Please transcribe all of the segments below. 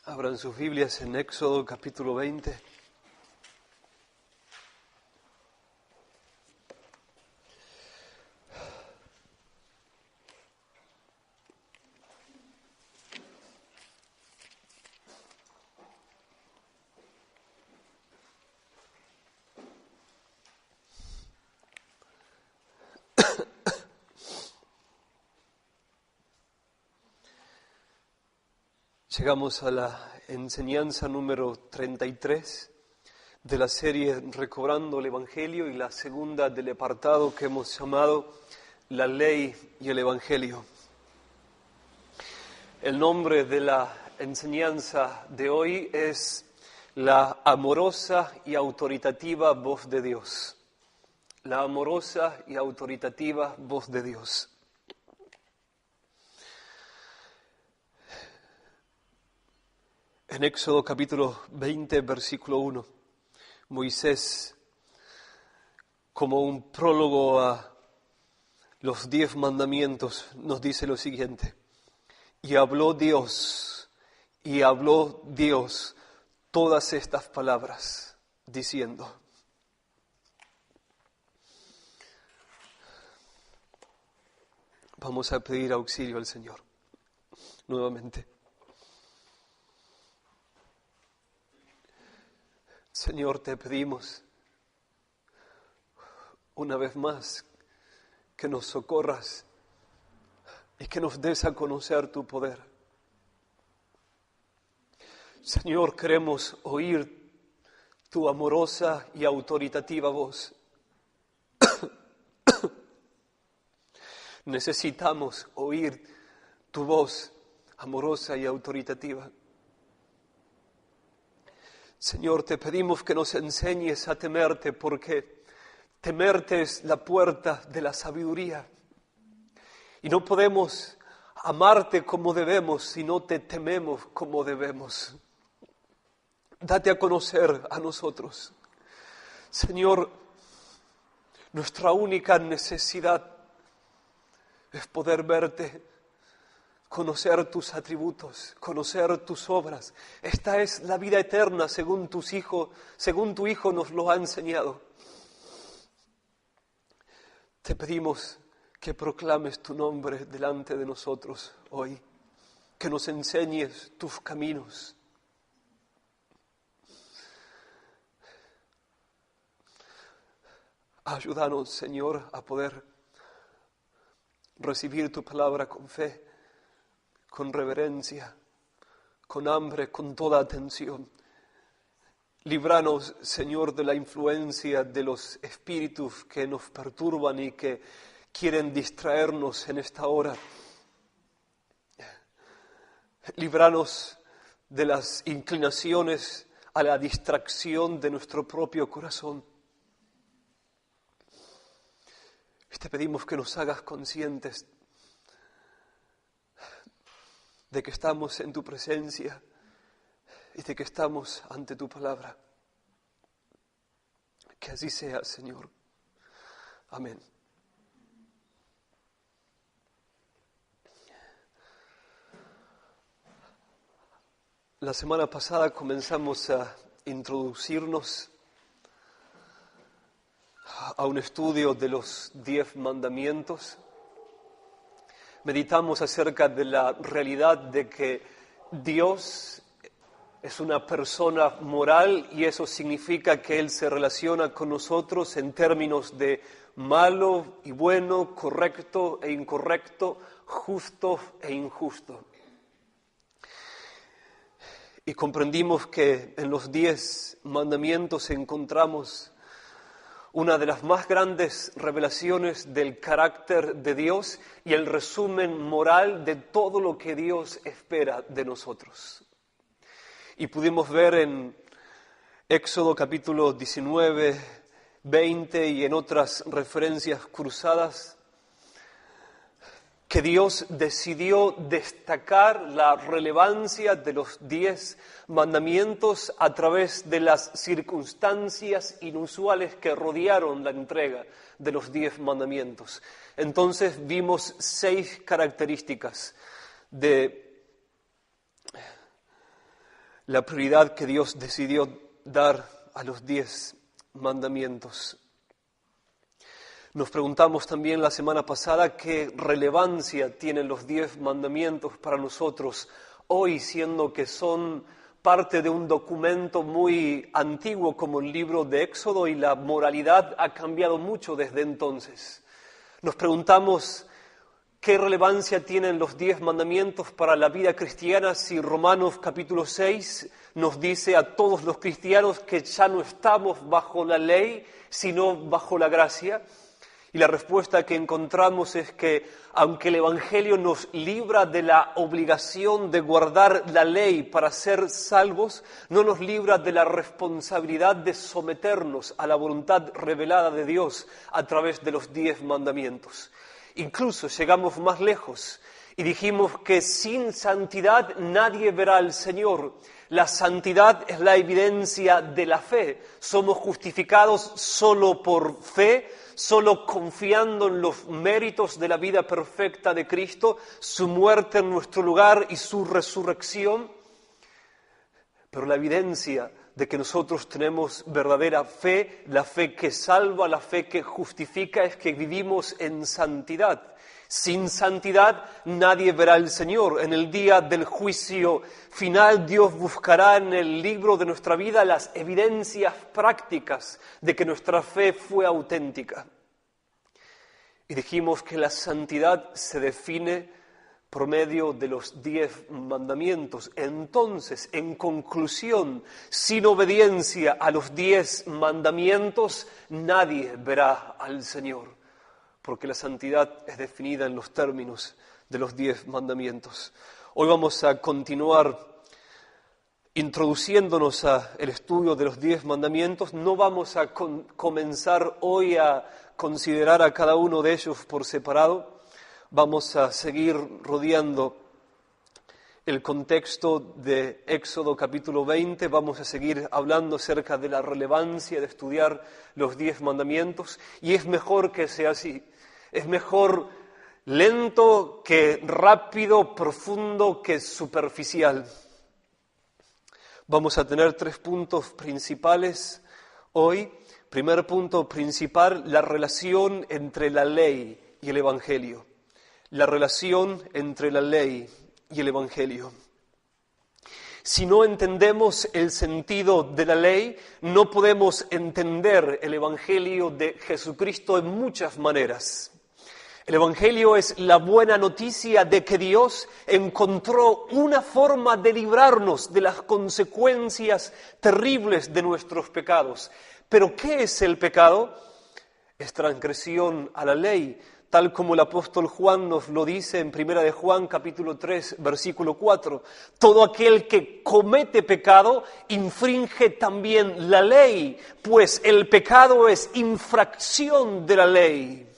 Abran sus Biblias en Éxodo capítulo 20. Llegamos a la enseñanza número 33 de la serie Recobrando el Evangelio y la segunda del apartado que hemos llamado La Ley y el Evangelio. El nombre de la enseñanza de hoy es La amorosa y autoritativa voz de Dios. La amorosa y autoritativa voz de Dios. En Éxodo capítulo 20, versículo 1, Moisés, como un prólogo a los 10 mandamientos, nos dice lo siguiente: y habló Dios todas estas palabras, diciendo. Vamos a pedir auxilio al Señor nuevamente. Señor, te pedimos una vez más que nos socorras y que nos des a conocer tu poder. Señor, queremos oír tu amorosa y autoritativa voz. Necesitamos oír tu voz amorosa y autoritativa. Señor, te pedimos que nos enseñes a temerte, porque temerte es la puerta de la sabiduría. Y no podemos amarte como debemos si no te tememos como debemos. Date a conocer a nosotros. Señor, nuestra única necesidad es poder verte, conocer tus atributos, conocer tus obras. Esta es la vida eterna según tu Hijo nos lo ha enseñado. Te pedimos que proclames tu nombre delante de nosotros hoy, que nos enseñes tus caminos. Ayúdanos, Señor, a poder recibir tu palabra con fe, con reverencia, con hambre, con toda atención. Líbranos, Señor, de la influencia de los espíritus que nos perturban y que quieren distraernos en esta hora. Líbranos de las inclinaciones a la distracción de nuestro propio corazón. Y te pedimos que nos hagas conscientes de que estamos en tu presencia y de que estamos ante tu palabra. Que así sea, Señor. Amén. La semana pasada comenzamos a introducirnos a un estudio de los 10 mandamientos. Meditamos acerca de la realidad de que Dios es una persona moral y eso significa que Él se relaciona con nosotros en términos de malo y bueno, correcto e incorrecto, justo e injusto. Y comprendimos que en los 10 mandamientos encontramos una de las más grandes revelaciones del carácter de Dios y el resumen moral de todo lo que Dios espera de nosotros. Y pudimos ver en Éxodo capítulo 19, 20 y en otras referencias cruzadas que Dios decidió destacar la relevancia de los 10 mandamientos a través de las circunstancias inusuales que rodearon la entrega de los 10 mandamientos. Entonces vimos 6 características de la prioridad que Dios decidió dar a los 10 mandamientos. Nos preguntamos también la semana pasada qué relevancia tienen los 10 mandamientos para nosotros hoy, siendo que son parte de un documento muy antiguo como el libro de Éxodo, y la moralidad ha cambiado mucho desde entonces. Nos preguntamos qué relevancia tienen los 10 mandamientos para la vida cristiana si Romanos capítulo 6 nos dice a todos los cristianos que ya no estamos bajo la ley, sino bajo la gracia. Y la respuesta que encontramos es que aunque el Evangelio nos libra de la obligación de guardar la ley para ser salvos, no nos libra de la responsabilidad de someternos a la voluntad revelada de Dios a través de los 10 mandamientos. Incluso llegamos más lejos y dijimos que sin santidad nadie verá al Señor. La santidad es la evidencia de la fe. Somos justificados solo por fe, solo confiando en los méritos de la vida perfecta de Cristo, su muerte en nuestro lugar y su resurrección. Pero la evidencia de que nosotros tenemos verdadera fe, la fe que salva, la fe que justifica, es que vivimos en santidad. Sin santidad nadie verá al Señor. En el día del juicio final, Dios buscará en el libro de nuestra vida las evidencias prácticas de que nuestra fe fue auténtica. Y dijimos que la santidad se define por medio de los 10 mandamientos. Entonces, en conclusión, sin obediencia a los 10 mandamientos, nadie verá al Señor, porque la santidad es definida en los términos de los 10 mandamientos. Hoy vamos a continuar introduciéndonos al estudio de los 10 mandamientos. No vamos a comenzar hoy a considerar a cada uno de ellos por separado. Vamos a seguir rodeando el contexto de Éxodo capítulo 20, vamos a seguir hablando acerca de la relevancia de estudiar los 10 mandamientos, y es mejor que sea así. Es mejor lento que rápido, profundo que superficial. Vamos a tener 3 puntos principales hoy. Primer punto principal, la relación entre la ley y el Evangelio. La relación entre la ley y el Evangelio. Si no entendemos el sentido de la ley, no podemos entender el Evangelio de Jesucristo en muchas maneras. El Evangelio es la buena noticia de que Dios encontró una forma de librarnos de las consecuencias terribles de nuestros pecados. ¿Pero qué es el pecado? Es transgresión a la ley, tal como el apóstol Juan nos lo dice en 1 de Juan capítulo 3, versículo 4. Todo aquel que comete pecado infringe también la ley, pues el pecado es infracción de la ley.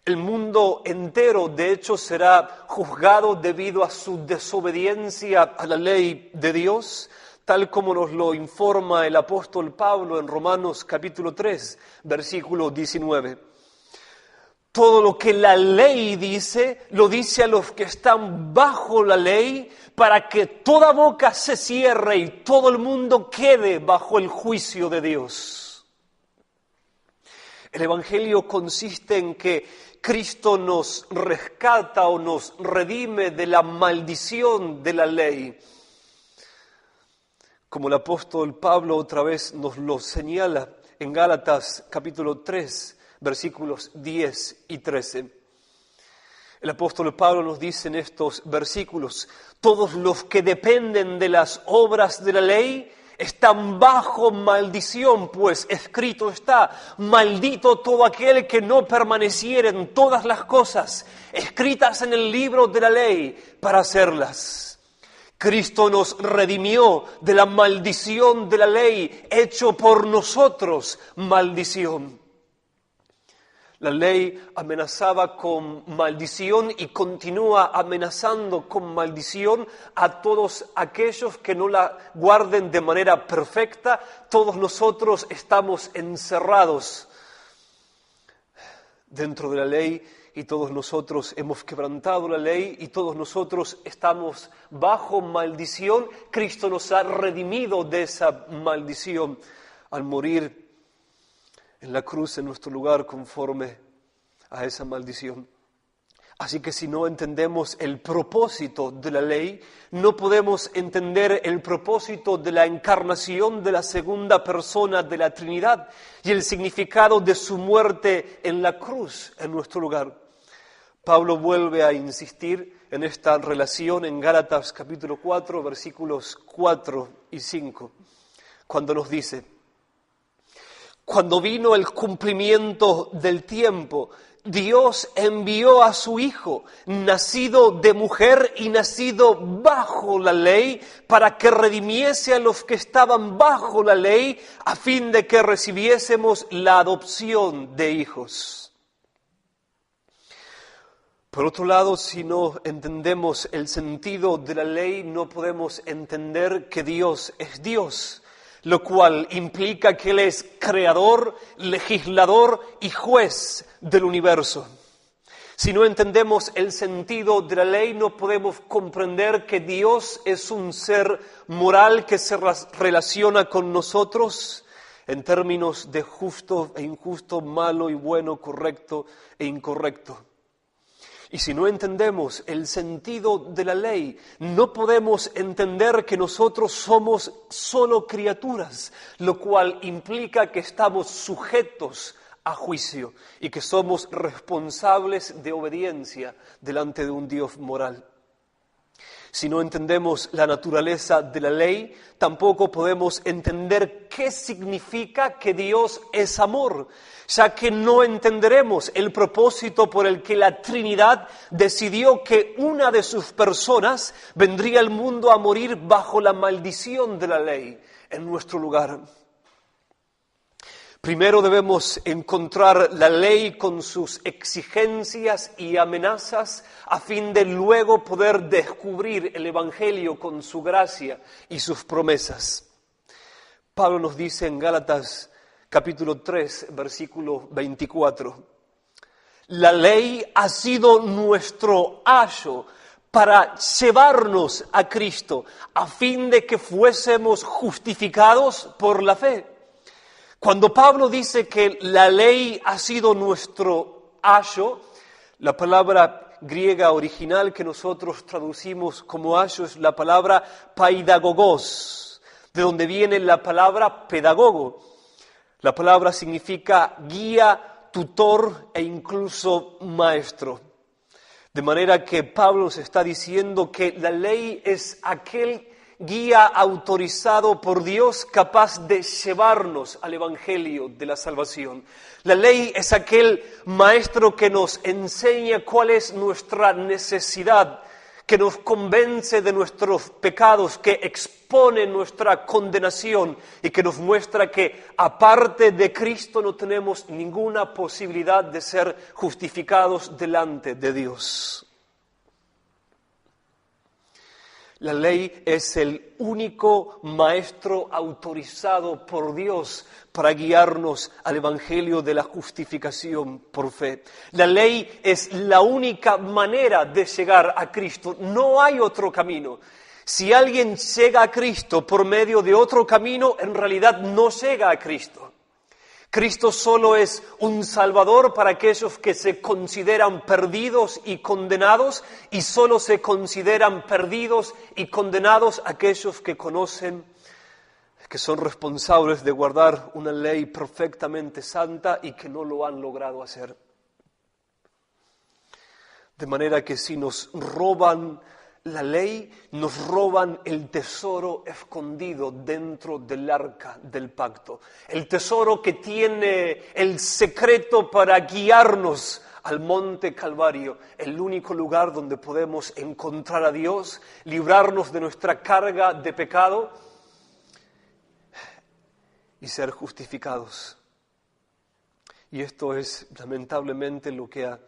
El mundo entero, de hecho, será juzgado debido a su desobediencia a la ley de Dios, tal como nos lo informa el apóstol Pablo en Romanos capítulo 3, versículo 19. Todo lo que la ley dice, lo dice a los que están bajo la ley, para que toda boca se cierre y todo el mundo quede bajo el juicio de Dios. El Evangelio consiste en que Cristo nos rescata o nos redime de la maldición de la ley. Como el apóstol Pablo otra vez nos lo señala en Gálatas capítulo 3, versículos 10 y 13. El apóstol Pablo nos dice en estos versículos: todos los que dependen de las obras de la ley están bajo maldición, pues escrito está: maldito todo aquel que no permaneciere en todas las cosas escritas en el libro de la ley para hacerlas. Cristo nos redimió de la maldición de la ley, hecho por nosotros maldición. La ley amenazaba con maldición y continúa amenazando con maldición a todos aquellos que no la guarden de manera perfecta. Todos nosotros estamos encerrados dentro de la ley y todos nosotros hemos quebrantado la ley y todos nosotros estamos bajo maldición. Cristo nos ha redimido de esa maldición al morir en la cruz en nuestro lugar conforme a esa maldición. Así que si no entendemos el propósito de la ley, no podemos entender el propósito de la encarnación de la segunda persona de la Trinidad y el significado de su muerte en la cruz en nuestro lugar. Pablo vuelve a insistir en esta relación en Gálatas capítulo 4, versículos 4 y 5, cuando nos dice: cuando vino el cumplimiento del tiempo, Dios envió a su Hijo, nacido de mujer y nacido bajo la ley, para que redimiese a los que estaban bajo la ley, a fin de que recibiésemos la adopción de hijos. Por otro lado, si no entendemos el sentido de la ley, no podemos entender que Dios es Dios, lo cual implica que Él es creador, legislador y juez del universo. Si no entendemos el sentido de la ley, no podemos comprender que Dios es un ser moral que se relaciona con nosotros en términos de justo e injusto, malo y bueno, correcto e incorrecto. Y si no entendemos el sentido de la ley, no podemos entender que nosotros somos solo criaturas, lo cual implica que estamos sujetos a juicio y que somos responsables de obediencia delante de un Dios moral. Si no entendemos la naturaleza de la ley, tampoco podemos entender qué significa que Dios es amor, ya que no entenderemos el propósito por el que la Trinidad decidió que una de sus personas vendría al mundo a morir bajo la maldición de la ley en nuestro lugar. Primero debemos encontrar la ley con sus exigencias y amenazas a fin de luego poder descubrir el Evangelio con su gracia y sus promesas. Pablo nos dice en Gálatas capítulo 3, versículo 24, la ley ha sido nuestro ayo para llevarnos a Cristo a fin de que fuésemos justificados por la fe. Cuando Pablo dice que la ley ha sido nuestro ayo, la palabra griega original que nosotros traducimos como ayo es la palabra paidagogos, de donde viene la palabra pedagogo. La palabra significa guía, tutor e incluso maestro. De manera que Pablo nos está diciendo que la ley es aquel guía autorizado por Dios capaz de llevarnos al Evangelio de la salvación. La ley es aquel maestro que nos enseña cuál es nuestra necesidad, que nos convence de nuestros pecados, que expone nuestra condenación y que nos muestra que aparte de Cristo no tenemos ninguna posibilidad de ser justificados delante de Dios. La ley es el único maestro autorizado por Dios para guiarnos al Evangelio de la justificación por fe. La ley es la única manera de llegar a Cristo. No hay otro camino. Si alguien llega a Cristo por medio de otro camino, en realidad no llega a Cristo. Cristo solo es un Salvador para aquellos que se consideran perdidos y condenados, y solo se consideran perdidos y condenados aquellos que conocen, que son responsables de guardar una ley perfectamente santa y que no lo han logrado hacer. De manera que si nos roban la ley, nos roban el tesoro escondido dentro del arca del pacto. El tesoro que tiene el secreto para guiarnos al monte Calvario, el único lugar donde podemos encontrar a Dios, librarnos de nuestra carga de pecado y ser justificados. Y esto es lamentablemente lo que ha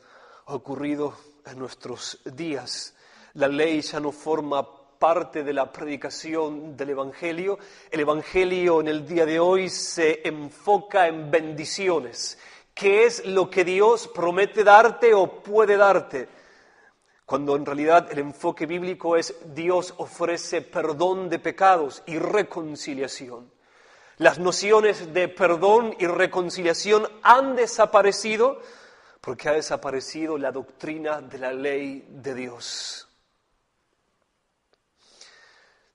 ocurrido en nuestros días. La ley ya no forma parte de la predicación del Evangelio. El Evangelio en el día de hoy se enfoca en bendiciones. qué es lo que Dios promete darte o puede darte, cuando en realidad el enfoque bíblico es Dios ofrece perdón de pecados y reconciliación. Las nociones de perdón y reconciliación han desaparecido porque ha desaparecido la doctrina de la ley de Dios.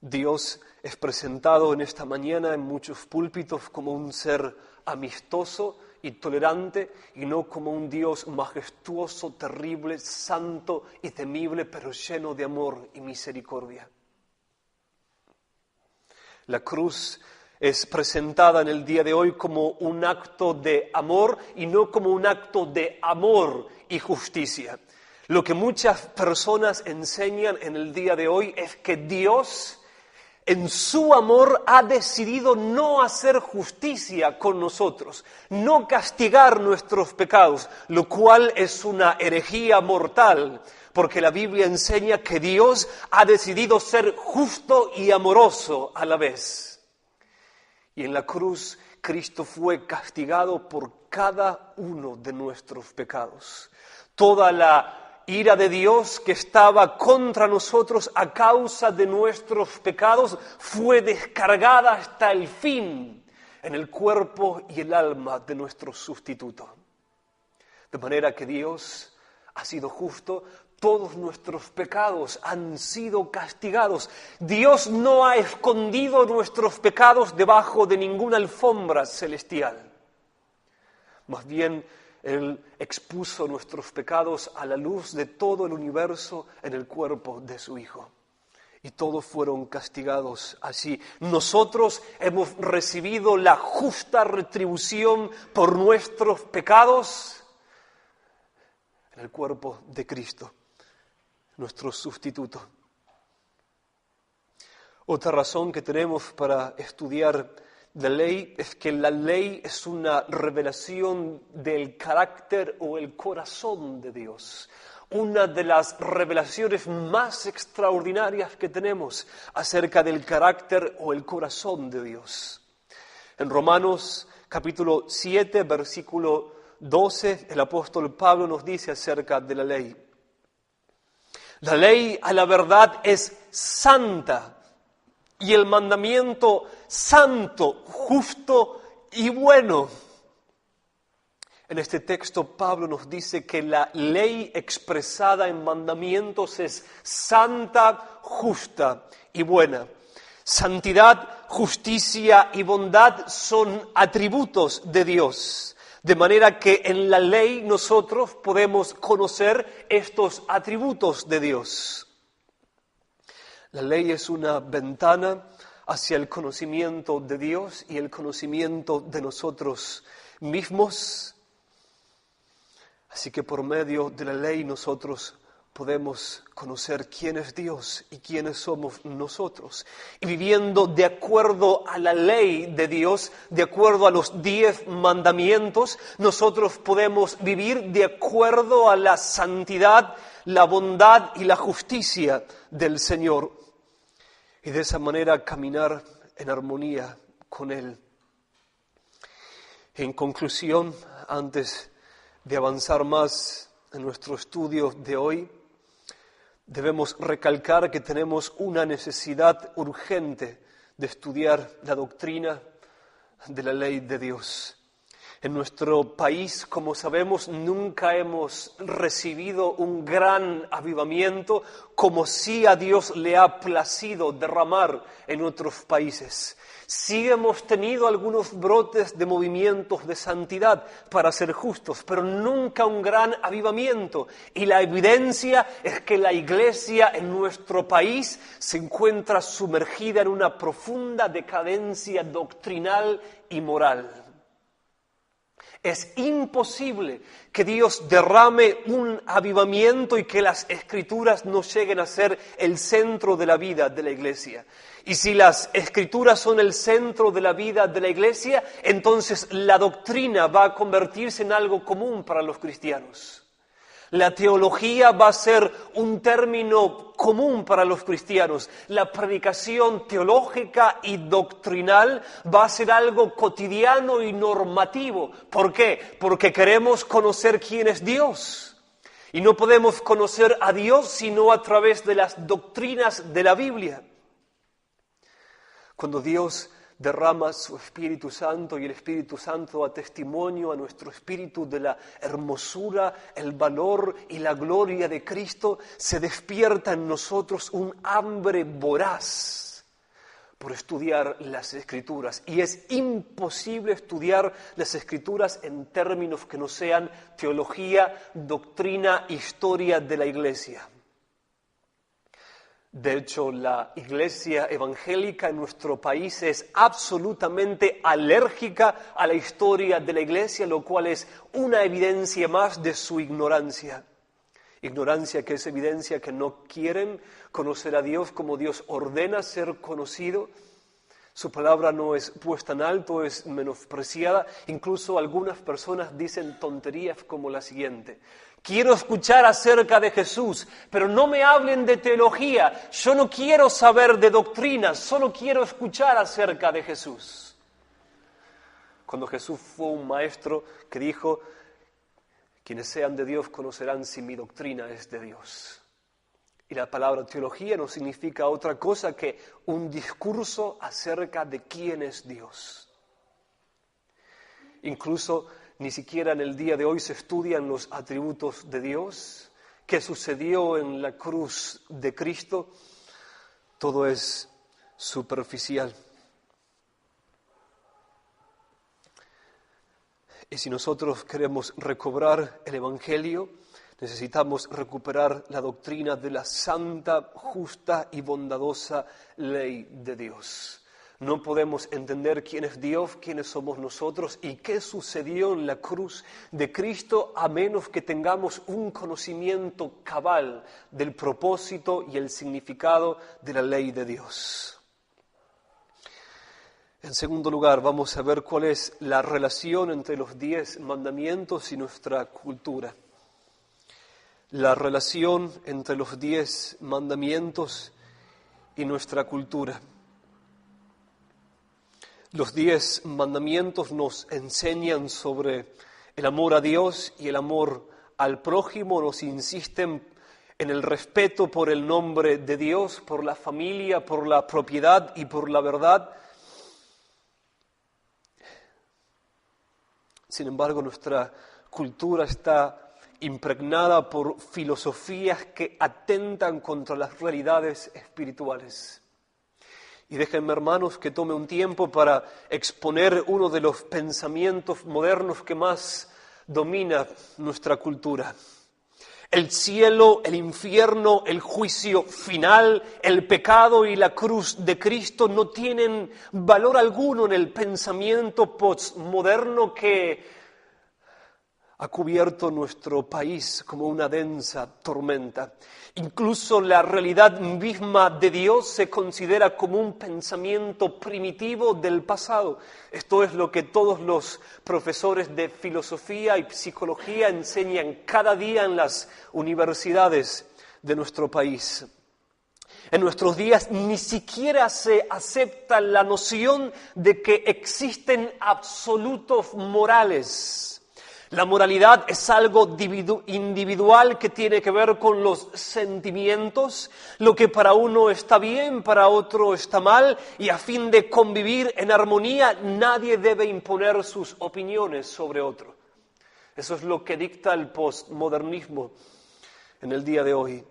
Dios es presentado en esta mañana en muchos púlpitos como un ser amistoso y tolerante, y no como un Dios majestuoso, terrible, santo y temible, pero lleno de amor y misericordia. La cruz es presentada en el día de hoy como un acto de amor y no como un acto de amor y justicia. Lo que muchas personas enseñan en el día de hoy es que Dios, en su amor, ha decidido no hacer justicia con nosotros, no castigar nuestros pecados, lo cual es una herejía mortal, porque la Biblia enseña que Dios ha decidido ser justo y amoroso a la vez. Y en la cruz, Cristo fue castigado por cada uno de nuestros pecados. Toda la ira de Dios que estaba contra nosotros a causa de nuestros pecados fue descargada hasta el fin en el cuerpo y el alma de nuestro sustituto. De manera que Dios ha sido justo, todos nuestros pecados han sido castigados. Dios no ha escondido nuestros pecados debajo de ninguna alfombra celestial. Más bien, Él expuso nuestros pecados a la luz de todo el universo en el cuerpo de su Hijo. Y todos fueron castigados así. Nosotros hemos recibido la justa retribución por nuestros pecados en el cuerpo de Cristo, nuestro sustituto. Otra razón que tenemos para estudiar la ley es que la ley es una revelación del carácter o el corazón de Dios. Una de las revelaciones más extraordinarias que tenemos acerca del carácter o el corazón de Dios. En Romanos capítulo 7, versículo 12, el apóstol Pablo nos dice acerca de la ley. La ley a la verdad es santa y el mandamiento santo, justo y bueno. En este texto Pablo nos dice que la ley expresada en mandamientos es santa, justa y buena. Santidad, justicia y bondad son atributos de Dios. De manera que en la ley nosotros podemos conocer estos atributos de Dios. La ley es una ventana hacia el conocimiento de Dios y el conocimiento de nosotros mismos. Así que por medio de la ley nosotros podemos conocer quién es Dios y quiénes somos nosotros. Y viviendo de acuerdo a la ley de Dios, de acuerdo a los 10 mandamientos, nosotros podemos vivir de acuerdo a la santidad, la bondad y la justicia del Señor. Y de esa manera caminar en armonía con Él. En conclusión, antes de avanzar más en nuestro estudio de hoy, debemos recalcar que tenemos una necesidad urgente de estudiar la doctrina de la ley de Dios. En nuestro país, como sabemos, nunca hemos recibido un gran avivamiento como sí a Dios le ha placido derramar en otros países. Sí hemos tenido algunos brotes de movimientos de santidad, para ser justos, pero nunca un gran avivamiento. Y la evidencia es que la Iglesia en nuestro país se encuentra sumergida en una profunda decadencia doctrinal y moral. Es imposible que Dios derrame un avivamiento y que las Escrituras no lleguen a ser el centro de la vida de la Iglesia. Y si las Escrituras son el centro de la vida de la Iglesia, entonces la doctrina va a convertirse en algo común para los cristianos. La teología va a ser un término común para los cristianos. La predicación teológica y doctrinal va a ser algo cotidiano y normativo. ¿Por qué? Porque queremos conocer quién es Dios. Y no podemos conocer a Dios sino a través de las doctrinas de la Biblia. Cuando Dios derrama su Espíritu Santo y el Espíritu Santo da testimonio a nuestro espíritu de la hermosura, el valor y la gloria de Cristo, se despierta en nosotros un hambre voraz por estudiar las Escrituras. Y es imposible estudiar las Escrituras en términos que no sean teología, doctrina, historia de la Iglesia. De hecho, la iglesia evangélica en nuestro país es absolutamente alérgica a la historia de la iglesia, lo cual es una evidencia más de su ignorancia. Ignorancia que es evidencia que no quieren conocer a Dios como Dios ordena ser conocido. Su palabra no es puesta en alto, es menospreciada. Incluso algunas personas dicen tonterías como la siguiente: quiero escuchar acerca de Jesús, pero no me hablen de teología. Yo no quiero saber de doctrinas, solo quiero escuchar acerca de Jesús. Cuando Jesús fue un maestro que dijo: quienes sean de Dios conocerán si mi doctrina es de Dios. Y la palabra teología no significa otra cosa que un discurso acerca de quién es Dios. Incluso ni siquiera en el día de hoy se estudian los atributos de Dios, qué sucedió en la cruz de Cristo. Todo es superficial. Y si nosotros queremos recobrar el Evangelio, necesitamos recuperar la doctrina de la santa, justa y bondadosa ley de Dios. No podemos entender quién es Dios, quiénes somos nosotros y qué sucedió en la cruz de Cristo a menos que tengamos un conocimiento cabal del propósito y el significado de la ley de Dios. En segundo lugar, vamos a ver cuál es la relación entre los 10 mandamientos y nuestra cultura. La relación entre los 10 mandamientos y nuestra cultura. Los 10 mandamientos nos enseñan sobre el amor a Dios y el amor al prójimo, nos insisten en el respeto por el nombre de Dios, por la familia, por la propiedad y por la verdad. Sin embargo, nuestra cultura está impregnada por filosofías que atentan contra las realidades espirituales. Y déjenme, hermanos, que tome un tiempo para exponer uno de los pensamientos modernos que más domina nuestra cultura. El cielo, el infierno, el juicio final, el pecado y la cruz de Cristo no tienen valor alguno en el pensamiento postmoderno que ha cubierto nuestro país como una densa tormenta. Incluso la realidad misma de Dios se considera como un pensamiento primitivo del pasado. Esto es lo que todos los profesores de filosofía y psicología enseñan cada día en las universidades de nuestro país. En nuestros días ni siquiera se acepta la noción de que existen absolutos morales. La moralidad es algo individual que tiene que ver con los sentimientos. Lo que para uno está bien, para otro está mal, y a fin de convivir en armonía, nadie debe imponer sus opiniones sobre otro. Eso es lo que dicta el postmodernismo en el día de hoy.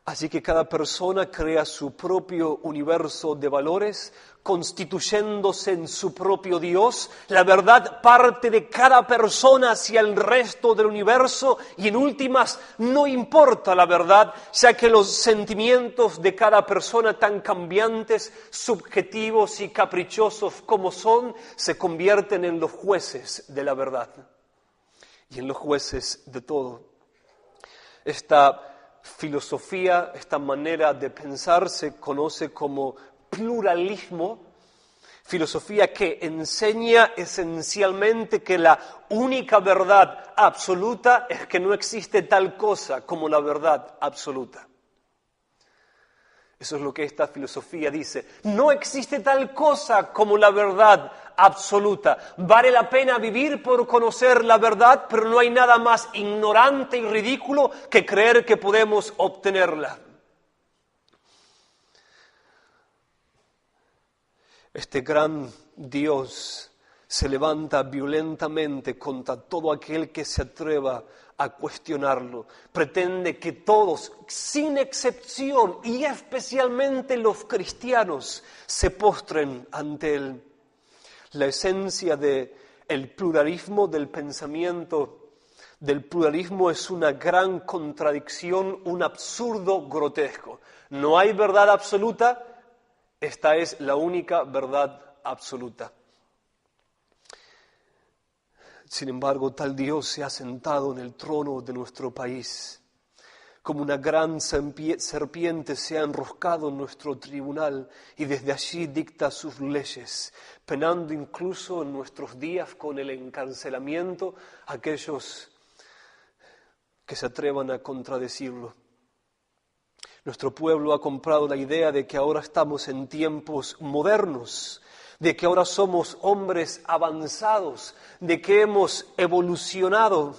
Así que cada persona crea su propio universo de valores, constituyéndose en su propio Dios. La verdad parte de cada persona hacia el resto del universo y en últimas no importa la verdad, ya que los sentimientos de cada persona tan cambiantes, subjetivos y caprichosos como son, se convierten en los jueces de la verdad y en los jueces de todo. Esta filosofía, esta manera de pensar se conoce como pluralismo. filosofía que enseña esencialmente que la única verdad absoluta es que no existe tal cosa como la verdad absoluta. Eso es lo que esta filosofía dice. No existe tal cosa como la verdad absoluta. Vale la pena vivir por conocer la verdad, pero no hay nada más ignorante y ridículo que creer que podemos obtenerla. Este gran Dios se levanta violentamente contra todo aquel que se atreva a cuestionarlo. Pretende que todos, sin excepción, y especialmente los cristianos, se postren ante él. La esencia del pluralismo del pensamiento, del pluralismo, es una gran contradicción, un absurdo grotesco. No hay verdad absoluta. Esta es la única verdad absoluta. Sin embargo, tal Dios se ha sentado en el trono de nuestro país. Como una gran serpiente se ha enroscado en nuestro tribunal y desde allí dicta sus leyes, penando incluso en nuestros días con el encarcelamiento a aquellos que se atrevan a contradecirlo. Nuestro pueblo ha comprado la idea de que ahora estamos en tiempos modernos, de que ahora somos hombres avanzados, de que hemos evolucionado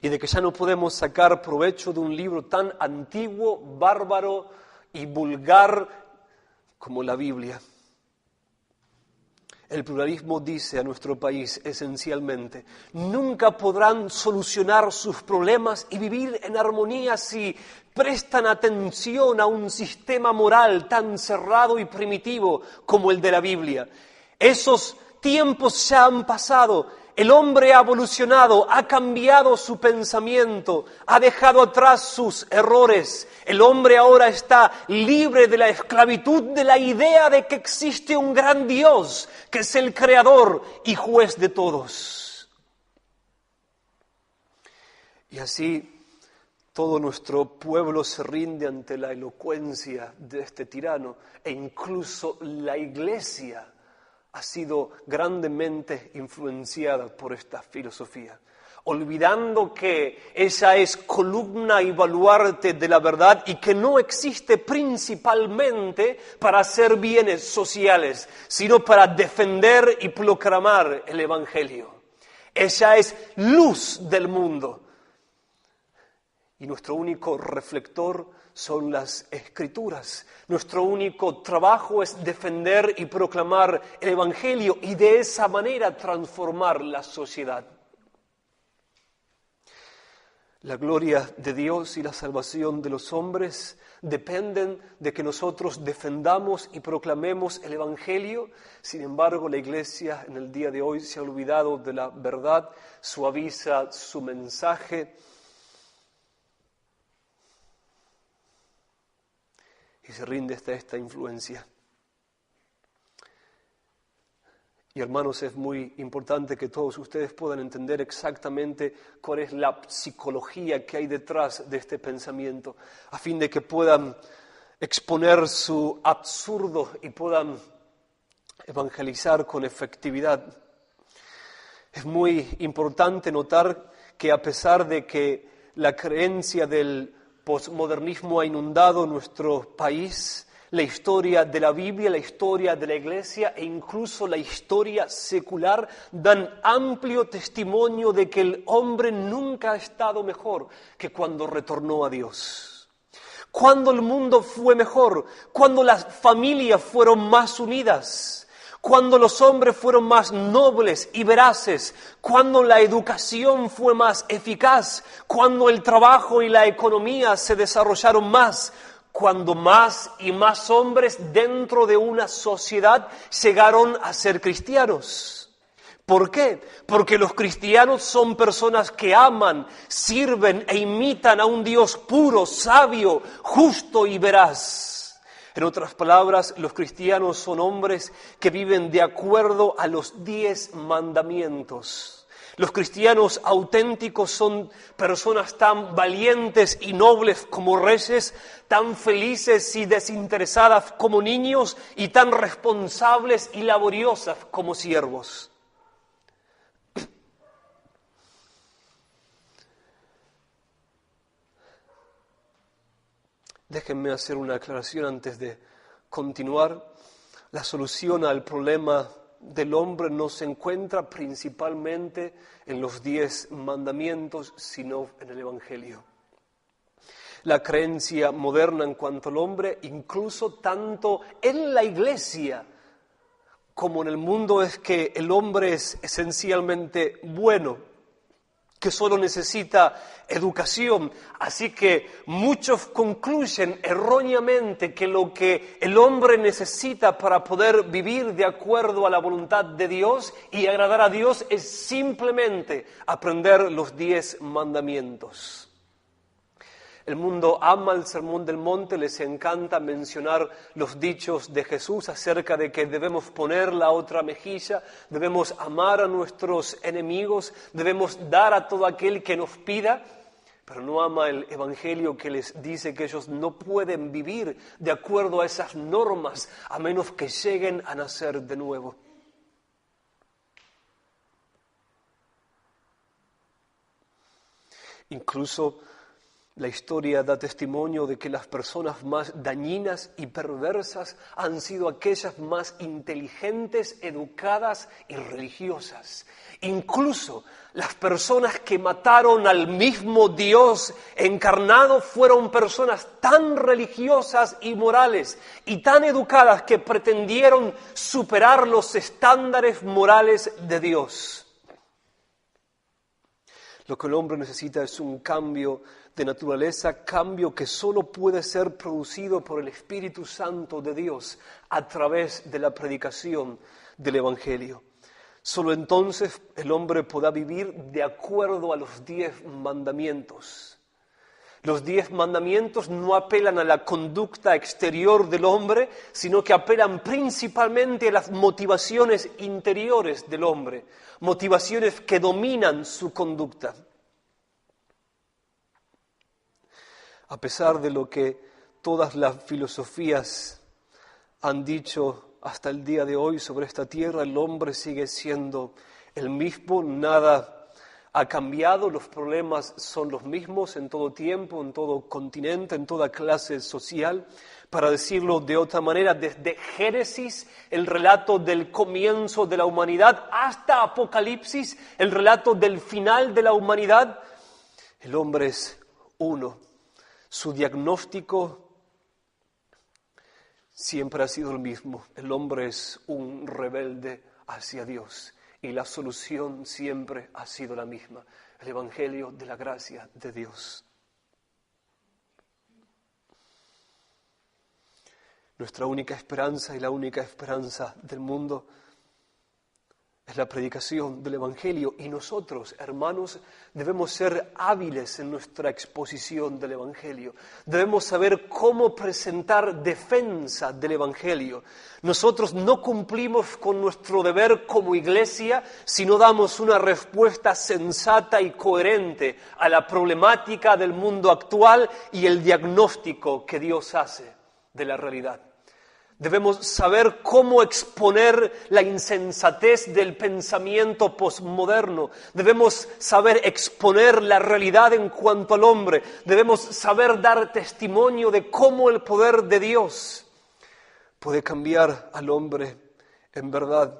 y de que ya no podemos sacar provecho de un libro tan antiguo, bárbaro y vulgar como la Biblia. El pluralismo dice a nuestro país esencialmente: nunca podrán solucionar sus problemas y vivir en armonía si prestan atención a un sistema moral tan cerrado y primitivo como el de la Biblia. Esos tiempos ya han pasado. El hombre ha evolucionado, ha cambiado su pensamiento, ha dejado atrás sus errores. El hombre ahora está libre de la esclavitud de la idea de que existe un gran Dios, que es el creador y juez de todos. Y así todo nuestro pueblo se rinde ante la elocuencia de este tirano, e incluso la Iglesia ha sido grandemente influenciada por esta filosofía, olvidando que ella es columna y baluarte de la verdad y que no existe principalmente para hacer bienes sociales, sino para defender y proclamar el Evangelio. Ella es luz del mundo y nuestro único reflector son las Escrituras. Nuestro único trabajo es defender y proclamar el Evangelio y de esa manera transformar la sociedad. La gloria de Dios y la salvación de los hombres dependen de que nosotros defendamos y proclamemos el Evangelio. Sin embargo, la Iglesia en el día de hoy se ha olvidado de la verdad, suaviza su mensaje y se rinde hasta esta influencia. Y hermanos, es muy importante que todos ustedes puedan entender exactamente cuál es la psicología que hay detrás de este pensamiento, a fin de que puedan exponer su absurdo y puedan evangelizar con efectividad. Es muy importante notar que a pesar de que la creencia del posmodernismo ha inundado nuestro país, la historia de la Biblia, la historia de la Iglesia e incluso la historia secular dan amplio testimonio de que el hombre nunca ha estado mejor que cuando retornó a Dios. Cuando el mundo fue mejor, cuando las familias fueron más unidas, cuando los hombres fueron más nobles y veraces, cuando la educación fue más eficaz, cuando el trabajo y la economía se desarrollaron más, cuando más y más hombres dentro de una sociedad llegaron a ser cristianos. ¿Por qué? Porque los cristianos son personas que aman, sirven e imitan a un Dios puro, sabio, justo y veraz. En otras palabras, los cristianos son hombres que viven de acuerdo a los 10 mandamientos. Los cristianos auténticos son personas tan valientes y nobles como reyes, tan felices y desinteresadas como niños y tan responsables y laboriosas como siervos. Déjenme hacer una aclaración antes de continuar. La solución al problema del hombre no se encuentra principalmente en los 10 mandamientos, sino en el Evangelio. La creencia moderna en cuanto al hombre, incluso tanto en la Iglesia como en el mundo, es que el hombre es esencialmente bueno, que solo necesita educación. Así que muchos concluyen erróneamente que lo que el hombre necesita para poder vivir de acuerdo a la voluntad de Dios y agradar a Dios es simplemente aprender los 10 mandamientos. El mundo ama el Sermón del Monte, les encanta mencionar los dichos de Jesús acerca de que debemos poner la otra mejilla, debemos amar a nuestros enemigos, debemos dar a todo aquel que nos pida, pero no ama el Evangelio que les dice que ellos no pueden vivir de acuerdo a esas normas a menos que lleguen a nacer de nuevo. Incluso la historia da testimonio de que las personas más dañinas y perversas han sido aquellas más inteligentes, educadas y religiosas. Incluso las personas que mataron al mismo Dios encarnado fueron personas tan religiosas y morales y tan educadas que pretendieron superar los estándares morales de Dios. Lo que el hombre necesita es un cambio de naturaleza, cambio que solo puede ser producido por el Espíritu Santo de Dios a través de la predicación del Evangelio. Solo entonces el hombre podrá vivir de acuerdo a los 10 mandamientos. Los 10 mandamientos no apelan a la conducta exterior del hombre, sino que apelan principalmente a las motivaciones interiores del hombre, motivaciones que dominan su conducta. A pesar de lo que todas las filosofías han dicho hasta el día de hoy sobre esta tierra, el hombre sigue siendo el mismo, nada ha cambiado, los problemas son los mismos en todo tiempo, en todo continente, en toda clase social. Para decirlo de otra manera, desde Génesis, el relato del comienzo de la humanidad, hasta Apocalipsis, el relato del final de la humanidad, el hombre es uno. Su diagnóstico siempre ha sido el mismo. El hombre es un rebelde hacia Dios y la solución siempre ha sido la misma, el Evangelio de la gracia de Dios. Nuestra única esperanza y la única esperanza del mundo es la predicación del Evangelio y nosotros, hermanos, debemos ser hábiles en nuestra exposición del Evangelio. Debemos saber cómo presentar defensa del Evangelio. Nosotros no cumplimos con nuestro deber como iglesia si no damos una respuesta sensata y coherente a la problemática del mundo actual y el diagnóstico que Dios hace de la realidad. Debemos saber cómo exponer la insensatez del pensamiento posmoderno. Debemos saber exponer la realidad en cuanto al hombre. Debemos saber dar testimonio de cómo el poder de Dios puede cambiar al hombre en verdad.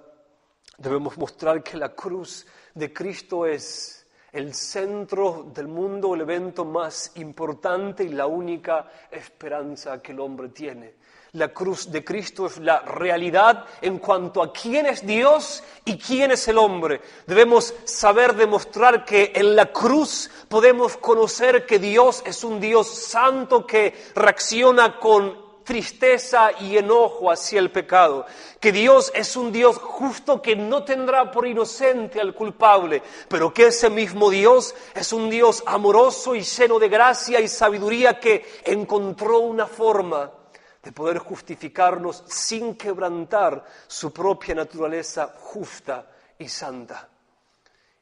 Debemos mostrar que la cruz de Cristo es el centro del mundo, el evento más importante y la única esperanza que el hombre tiene. La cruz de Cristo es la realidad en cuanto a quién es Dios y quién es el hombre. Debemos saber demostrar que en la cruz podemos conocer que Dios es un Dios santo que reacciona con tristeza y enojo hacia el pecado, que Dios es un Dios justo que no tendrá por inocente al culpable, pero que ese mismo Dios es un Dios amoroso y lleno de gracia y sabiduría que encontró una forma de poder justificarnos sin quebrantar su propia naturaleza justa y santa.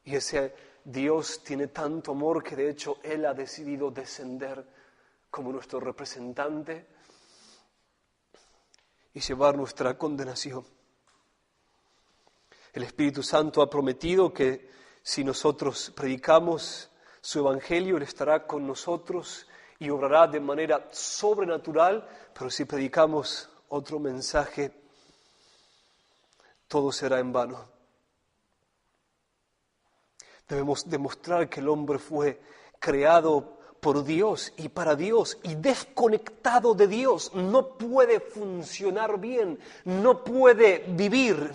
Y ese Dios tiene tanto amor que de hecho Él ha decidido descender como nuestro representante y llevar nuestra condenación. El Espíritu Santo ha prometido que si nosotros predicamos su Evangelio, Él estará con nosotros y obrará de manera sobrenatural, pero si predicamos otro mensaje, todo será en vano. Debemos demostrar que el hombre fue creado por Dios y para Dios, y desconectado de Dios no puede funcionar bien, no puede vivir.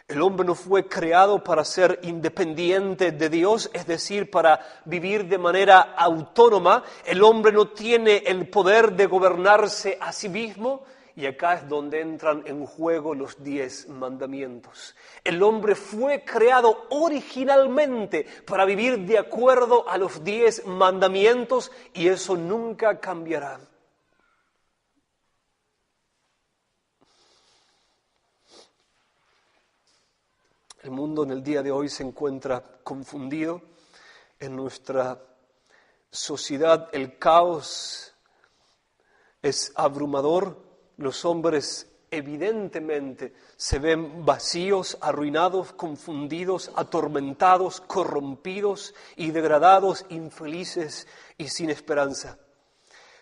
El hombre no fue creado para ser independiente de Dios, es decir, para vivir de manera autónoma. El hombre no tiene el poder de gobernarse a sí mismo, y acá es donde entran en juego los 10 mandamientos. El hombre fue creado originalmente para vivir de acuerdo a los 10 mandamientos, y eso nunca cambiará. El mundo en el día de hoy se encuentra confundido. En nuestra sociedad el caos es abrumador. Los hombres evidentemente se ven vacíos, arruinados, confundidos, atormentados, corrompidos y degradados, infelices y sin esperanza.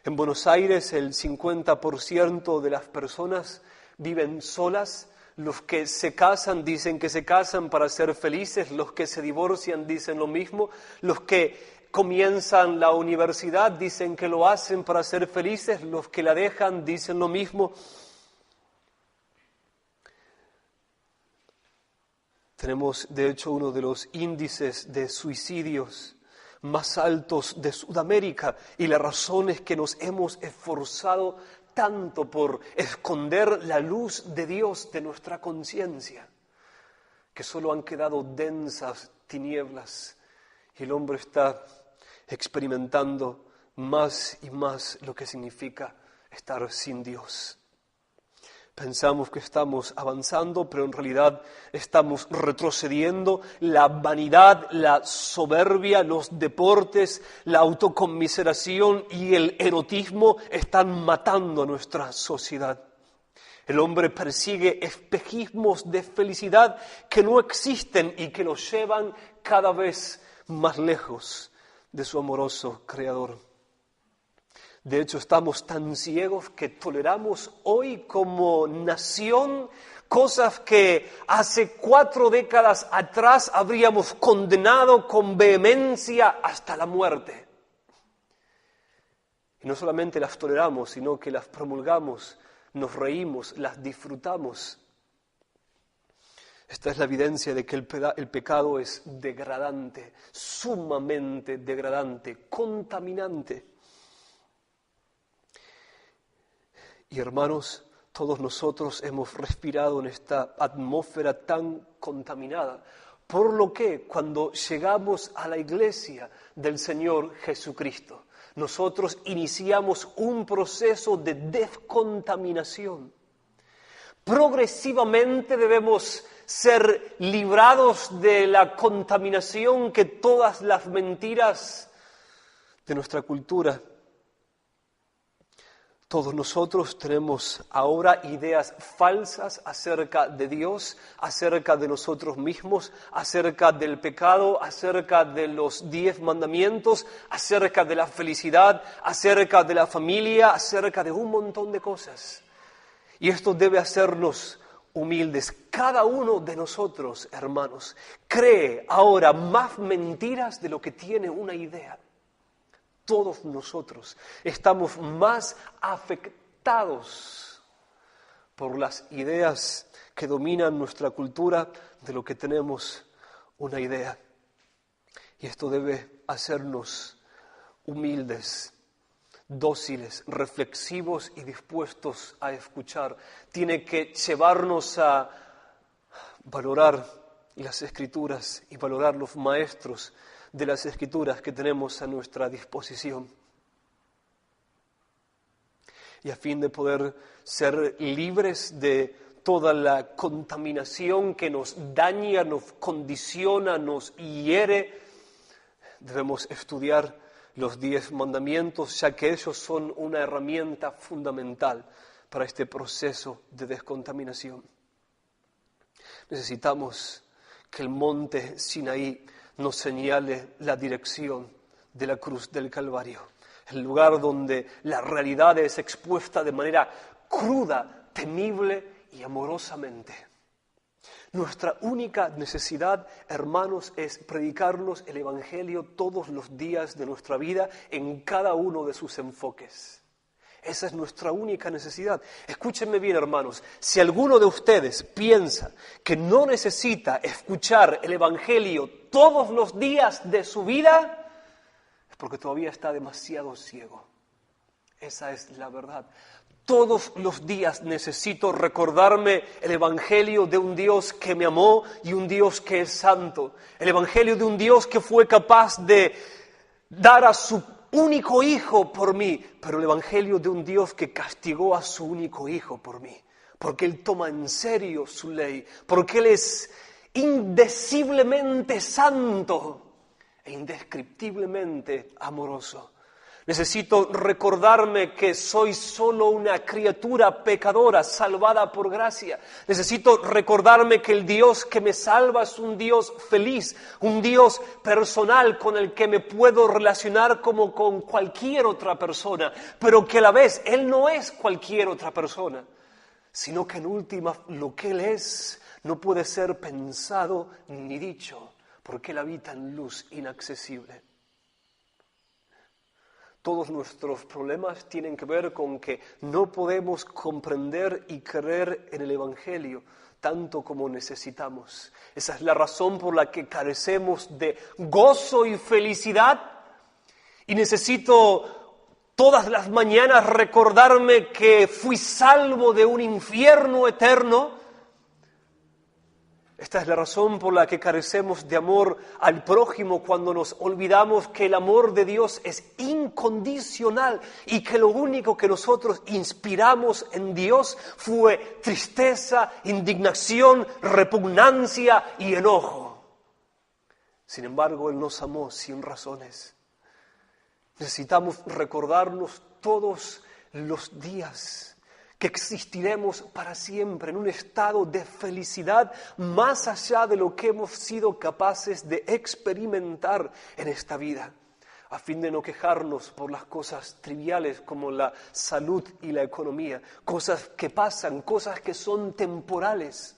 En Buenos Aires el 50% de las personas viven solas. Los que se casan dicen que se casan para ser felices, los que se divorcian dicen lo mismo, los que comienzan la universidad dicen que lo hacen para ser felices, los que la dejan dicen lo mismo. Tenemos, de hecho, uno de los índices de suicidios más altos de Sudamérica, y la razón es que nos hemos esforzado tanto por esconder la luz de Dios de nuestra conciencia, que solo han quedado densas tinieblas, y el hombre está experimentando más y más lo que significa estar sin Dios. Pensamos que estamos avanzando, pero en realidad estamos retrocediendo. La vanidad, la soberbia, los deportes, la autoconmiseración y el erotismo están matando a nuestra sociedad. El hombre persigue espejismos de felicidad que no existen y que lo llevan cada vez más lejos de su amoroso Creador. De hecho, estamos tan ciegos que toleramos hoy como nación cosas que hace 4 décadas atrás habríamos condenado con vehemencia hasta la muerte. Y no solamente las toleramos, sino que las promulgamos, nos reímos, las disfrutamos. Esta es la evidencia de que el pecado es degradante, sumamente degradante, contaminante. Y hermanos, todos nosotros hemos respirado en esta atmósfera tan contaminada, por lo que cuando llegamos a la iglesia del Señor Jesucristo, nosotros iniciamos un proceso de descontaminación. Progresivamente debemos ser librados de la contaminación que todas las mentiras de nuestra cultura. Todos nosotros tenemos ahora ideas falsas acerca de Dios, acerca de nosotros mismos, acerca del pecado, acerca de los 10 mandamientos, acerca de la felicidad, acerca de la familia, acerca de un montón de cosas. Y esto debe hacernos humildes. Cada uno de nosotros, hermanos, cree ahora más mentiras de lo que tiene una idea. Todos nosotros estamos más afectados por las ideas que dominan nuestra cultura de lo que tenemos una idea. Y esto debe hacernos humildes, dóciles, reflexivos y dispuestos a escuchar. Tiene que llevarnos a valorar las Escrituras y valorar los maestros de las Escrituras que tenemos a nuestra disposición. Y a fin de poder ser libres de toda la contaminación que nos daña, nos condiciona, nos hiere. Debemos estudiar los 10 mandamientos, ya que ellos son una herramienta fundamental para este proceso de descontaminación. Necesitamos que el monte Sinaí nos señale la dirección de la cruz del Calvario, el lugar donde la realidad es expuesta de manera cruda, temible y amorosamente. Nuestra única necesidad, hermanos, es predicarnos el Evangelio todos los días de nuestra vida en cada uno de sus enfoques. Esa es nuestra única necesidad. Escúchenme bien, hermanos, si alguno de ustedes piensa que no necesita escuchar el Evangelio todos los días de su vida, es porque todavía está demasiado ciego. Esa es la verdad. Todos los días necesito recordarme el Evangelio de un Dios que me amó y un Dios que es santo. El Evangelio de un Dios que fue capaz de dar a su único hijo por mí, pero el Evangelio de un Dios que castigó a su único hijo por mí, porque Él toma en serio su ley, porque Él es indeciblemente santo e indescriptiblemente amoroso. Necesito recordarme que soy solo una criatura pecadora salvada por gracia. Necesito recordarme que el Dios que me salva es un Dios feliz, un Dios personal con el que me puedo relacionar como con cualquier otra persona, pero que a la vez Él no es cualquier otra persona, sino que en última lo que Él es no puede ser pensado ni dicho, porque Él habita en luz inaccesible. Todos nuestros problemas tienen que ver con que no podemos comprender y creer en el Evangelio tanto como necesitamos. Esa es la razón por la que carecemos de gozo y felicidad. Y necesito todas las mañanas recordarme que fui salvo de un infierno eterno. Esta es la razón por la que carecemos de amor al prójimo cuando nos olvidamos que el amor de Dios es incondicional y que lo único que nosotros inspiramos en Dios fue tristeza, indignación, repugnancia y enojo. Sin embargo, Él nos amó sin razones. Necesitamos recordarnos todos los días que existiremos para siempre en un estado de felicidad más allá de lo que hemos sido capaces de experimentar en esta vida, a fin de no quejarnos por las cosas triviales como la salud y la economía, cosas que pasan, cosas que son temporales.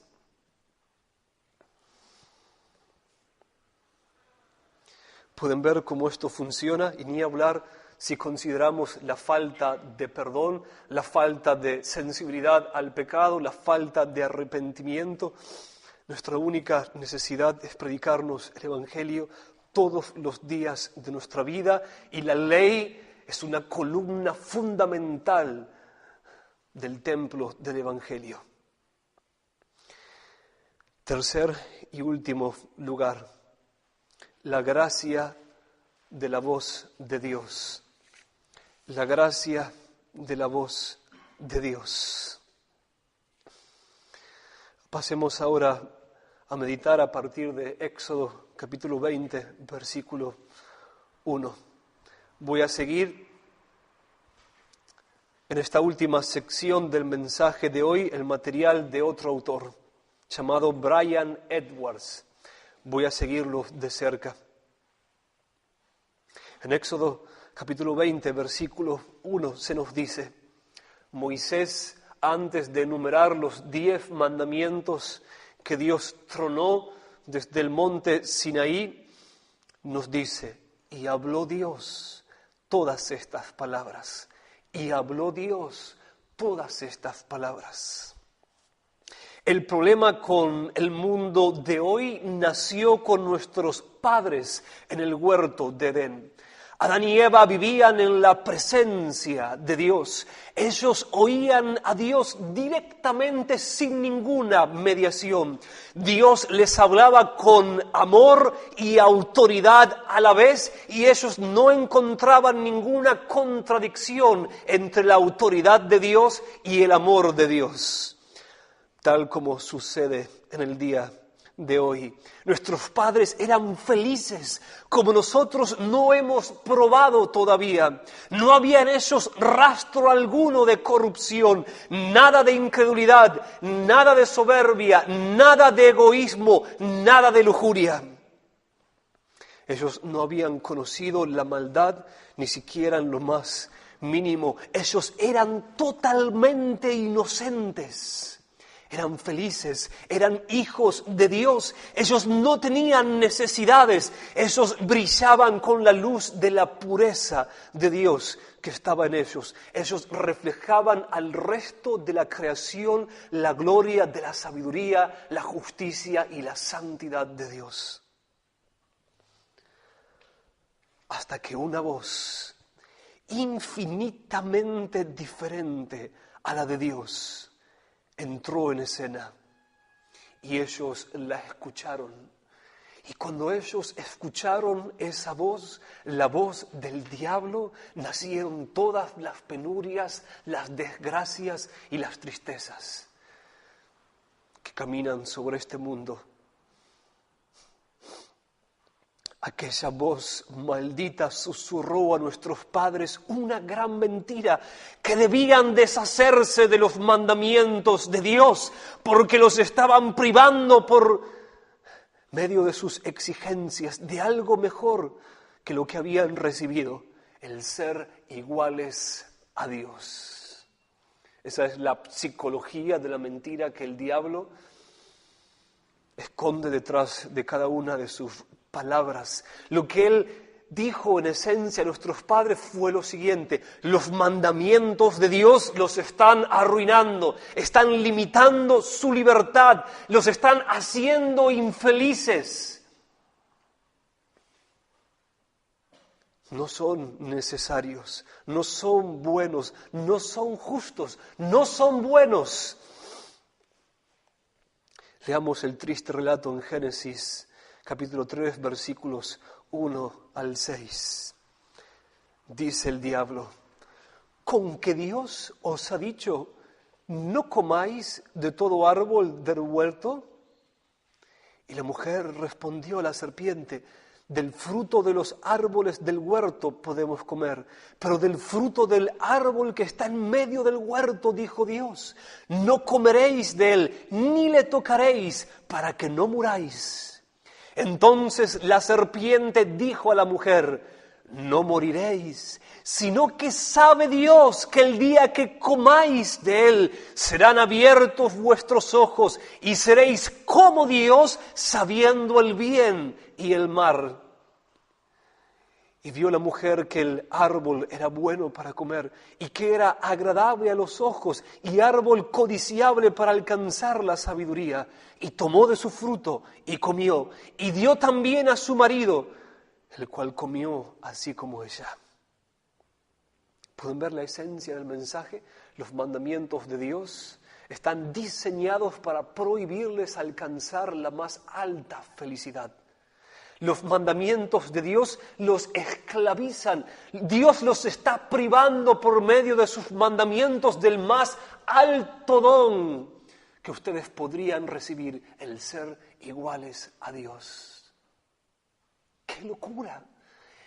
Pueden ver cómo esto funciona y ni hablar si consideramos la falta de perdón, la falta de sensibilidad al pecado, la falta de arrepentimiento. Nuestra única necesidad es predicarnos el Evangelio todos los días de nuestra vida y la ley es una columna fundamental del templo del Evangelio. Tercer y último lugar, la gracia de la voz de Dios. La gracia de la voz de Dios. Pasemos ahora a meditar a partir de Éxodo capítulo 20, versículo 1. Voy a seguir en esta última sección del mensaje de hoy el material de otro autor llamado Brian Edwards. Voy a seguirlo de cerca. En Éxodo capítulo 20, versículo 1 se nos dice: Moisés, antes de enumerar los 10 mandamientos que Dios tronó desde el monte Sinaí, nos dice: y habló Dios todas estas palabras. Y habló Dios todas estas palabras. El problema con el mundo de hoy nació con nuestros padres en el huerto de Edén. Adán y Eva vivían en la presencia de Dios. Ellos oían a Dios directamente sin ninguna mediación. Dios les hablaba con amor y autoridad a la vez y ellos no encontraban ninguna contradicción entre la autoridad de Dios y el amor de Dios. tal como sucede en el día de hoy. Nuestros padres eran felices, como nosotros no hemos probado todavía. No había en ellos rastro alguno de corrupción, nada de incredulidad, nada de soberbia, nada de egoísmo, nada de lujuria. Ellos no habían conocido la maldad, ni siquiera en lo más mínimo. Ellos eran totalmente inocentes. Eran felices, eran hijos de Dios. Ellos no tenían necesidades. Ellos brillaban con la luz de la pureza de Dios que estaba en ellos. Ellos reflejaban al resto de la creación la gloria de la sabiduría, la justicia y la santidad de Dios. Hasta que una voz infinitamente diferente a la de Dios entró en escena y ellos la escucharon. Y cuando ellos escucharon esa voz, la voz del diablo, nacieron todas las penurias, las desgracias y las tristezas que caminan sobre este mundo. Aquella voz maldita susurró a nuestros padres una gran mentira, que debían deshacerse de los mandamientos de Dios, porque los estaban privando por medio de sus exigencias de algo mejor que lo que habían recibido, el ser iguales a Dios. Esa es la psicología de la mentira que el diablo esconde detrás de cada una de sus palabras. Lo que él dijo en esencia a nuestros padres fue lo siguiente: los mandamientos de Dios los están arruinando, están limitando su libertad, los están haciendo infelices. No son necesarios, no son buenos, no son justos, no son buenos. Leamos el triste relato en Génesis, capítulo 3, versículos 1 al 6. Dice el diablo: ¿con que Dios os ha dicho, no comáis de todo árbol del huerto? Y la mujer respondió a la serpiente: del fruto de los árboles del huerto podemos comer, pero del fruto del árbol que está en medio del huerto, dijo Dios, no comeréis de él, ni le tocaréis, para que no muráis. Entonces la serpiente dijo a la mujer: no moriréis, sino que sabe Dios que el día que comáis de él serán abiertos vuestros ojos y seréis como Dios, sabiendo el bien y el mal. Y vio la mujer que el árbol era bueno para comer y que era agradable a los ojos y árbol codiciable para alcanzar la sabiduría. Y tomó de su fruto y comió y dio también a su marido, el cual comió así como ella. ¿Pueden ver la esencia del mensaje? Los mandamientos de Dios están diseñados para prohibirles alcanzar la más alta felicidad. Los mandamientos de Dios los esclavizan. Dios los está privando por medio de sus mandamientos del más alto don que ustedes podrían recibir, el ser iguales a Dios. ¡Qué locura!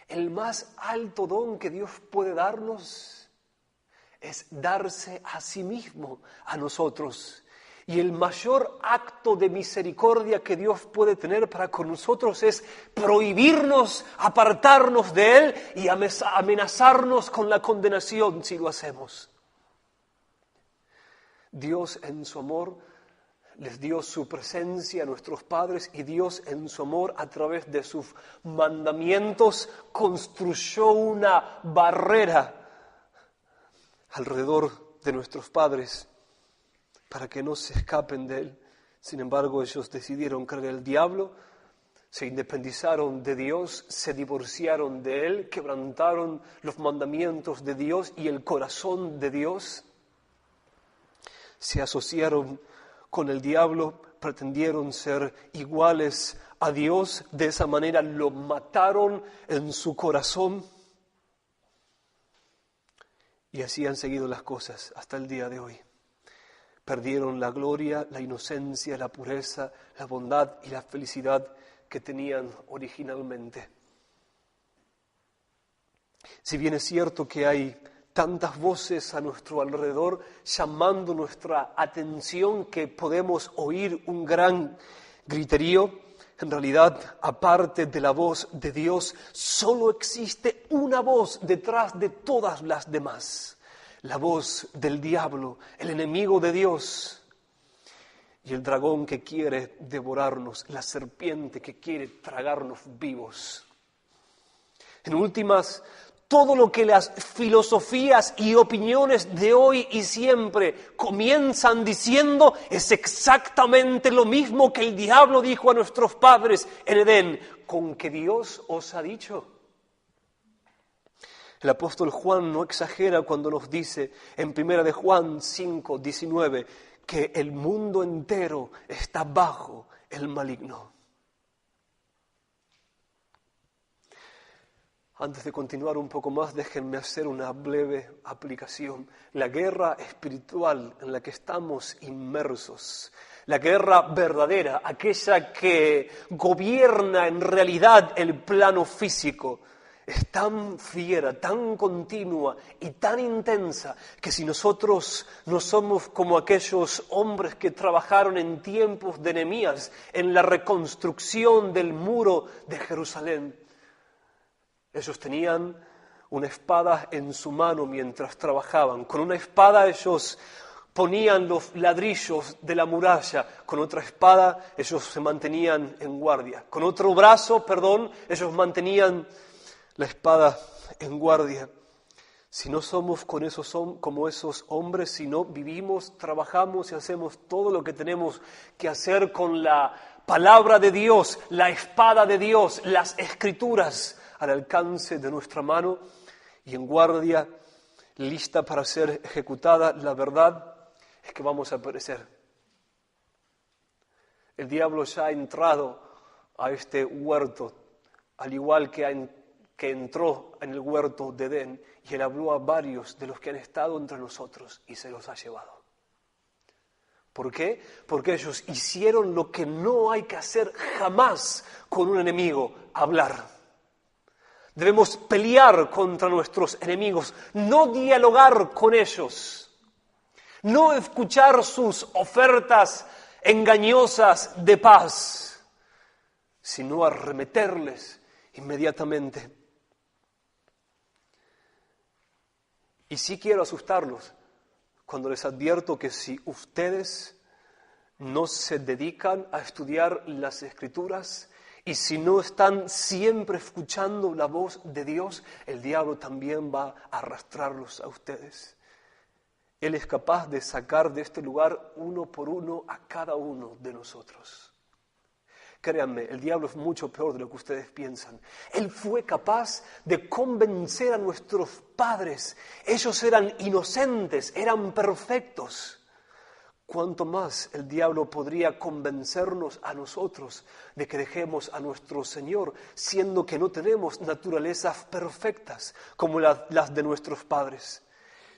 El más alto don que Dios puede darnos es darse a sí mismo a nosotros. Y el mayor acto de misericordia que Dios puede tener para con nosotros es prohibirnos, apartarnos de Él y amenazarnos con la condenación si lo hacemos. Dios en su amor les dio su presencia a nuestros padres y Dios en su amor a través de sus mandamientos construyó una barrera alrededor de nuestros padres para que no se escapen de Él. Sin embargo, ellos decidieron creer el diablo, se independizaron de Dios, se divorciaron de Él, quebrantaron los mandamientos de Dios y el corazón de Dios. Se asociaron con el diablo, pretendieron ser iguales a Dios, de esa manera lo mataron en su corazón. Y así han seguido las cosas hasta el día de hoy. Perdieron la gloria, la inocencia, la pureza, la bondad y la felicidad que tenían originalmente. Si bien es cierto que hay tantas voces a nuestro alrededor llamando nuestra atención que podemos oír un gran griterío, en realidad, aparte de la voz de Dios, solo existe una voz detrás de todas las demás. La voz del diablo, el enemigo de Dios, y el dragón que quiere devorarnos, la serpiente que quiere tragarnos vivos. En últimas, todo lo que las filosofías y opiniones de hoy y siempre comienzan diciendo es exactamente lo mismo que el diablo dijo a nuestros padres en Edén: ¿con que Dios os ha dicho? El apóstol Juan no exagera cuando nos dice en 1 de Juan 5:19 que el mundo entero está bajo el maligno. Antes de continuar un poco más, déjenme hacer una breve aplicación. La guerra espiritual en la que estamos inmersos, la guerra verdadera, aquella que gobierna en realidad el plano físico, es tan fiera, tan continua y tan intensa que si nosotros no somos como aquellos hombres que trabajaron en tiempos de Nehemías en la reconstrucción del muro de Jerusalén, ellos tenían una espada en su mano mientras trabajaban. Con una espada ellos ponían los ladrillos de la muralla. Con otra espada ellos se mantenían en guardia. Con otro brazo, ellos mantenían la espada en guardia. Si no somos como esos hombres, si no vivimos, trabajamos y hacemos todo lo que tenemos que hacer con la palabra de Dios, la espada de Dios, las Escrituras al alcance de nuestra mano y en guardia, lista para ser ejecutada, la verdad es que vamos a perecer. El diablo ya ha entrado a este huerto, al igual que entró en el huerto de Edén, y él habló a varios de los que han estado entre nosotros y se los ha llevado. ¿Por qué? Porque ellos hicieron lo que no hay que hacer jamás con un enemigo: hablar. Debemos pelear contra nuestros enemigos, no dialogar con ellos, no escuchar sus ofertas engañosas de paz, sino arremeterles inmediatamente. Y sí quiero asustarlos cuando les advierto que si ustedes no se dedican a estudiar las Escrituras y si no están siempre escuchando la voz de Dios, el diablo también va a arrastrarlos a ustedes. Él es capaz de sacar de este lugar uno por uno a cada uno de nosotros. Créanme, el diablo es mucho peor de lo que ustedes piensan. Él fue capaz de convencer a nuestros padres. Ellos eran inocentes, eran perfectos. ¿Cuánto más el diablo podría convencernos a nosotros de que dejemos a nuestro Señor, siendo que no tenemos naturalezas perfectas como las de nuestros padres,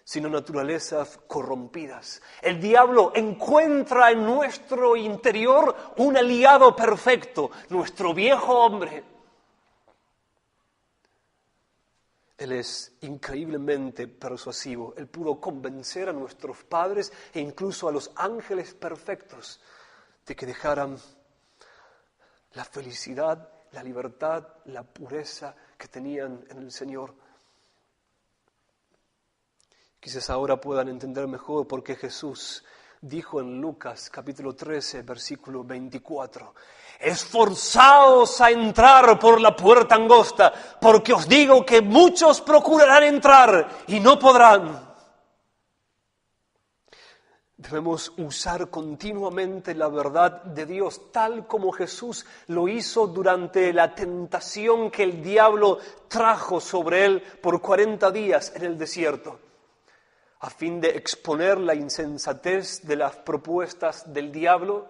sino naturalezas corrompidas? El diablo encuentra en nuestro interior un aliado perfecto, nuestro viejo hombre. Él es increíblemente persuasivo. Él pudo convencer a nuestros padres e incluso a los ángeles perfectos de que dejaran la felicidad, la libertad, la pureza que tenían en el Señor. Quizás ahora puedan entender mejor por qué Jesús dijo en Lucas capítulo 13, versículo 24: esforzaos a entrar por la puerta angosta, porque os digo que muchos procurarán entrar y no podrán. Debemos usar continuamente la verdad de Dios, tal como Jesús lo hizo durante la tentación que el diablo trajo sobre él por 40 días en el desierto, a fin de exponer la insensatez de las propuestas del diablo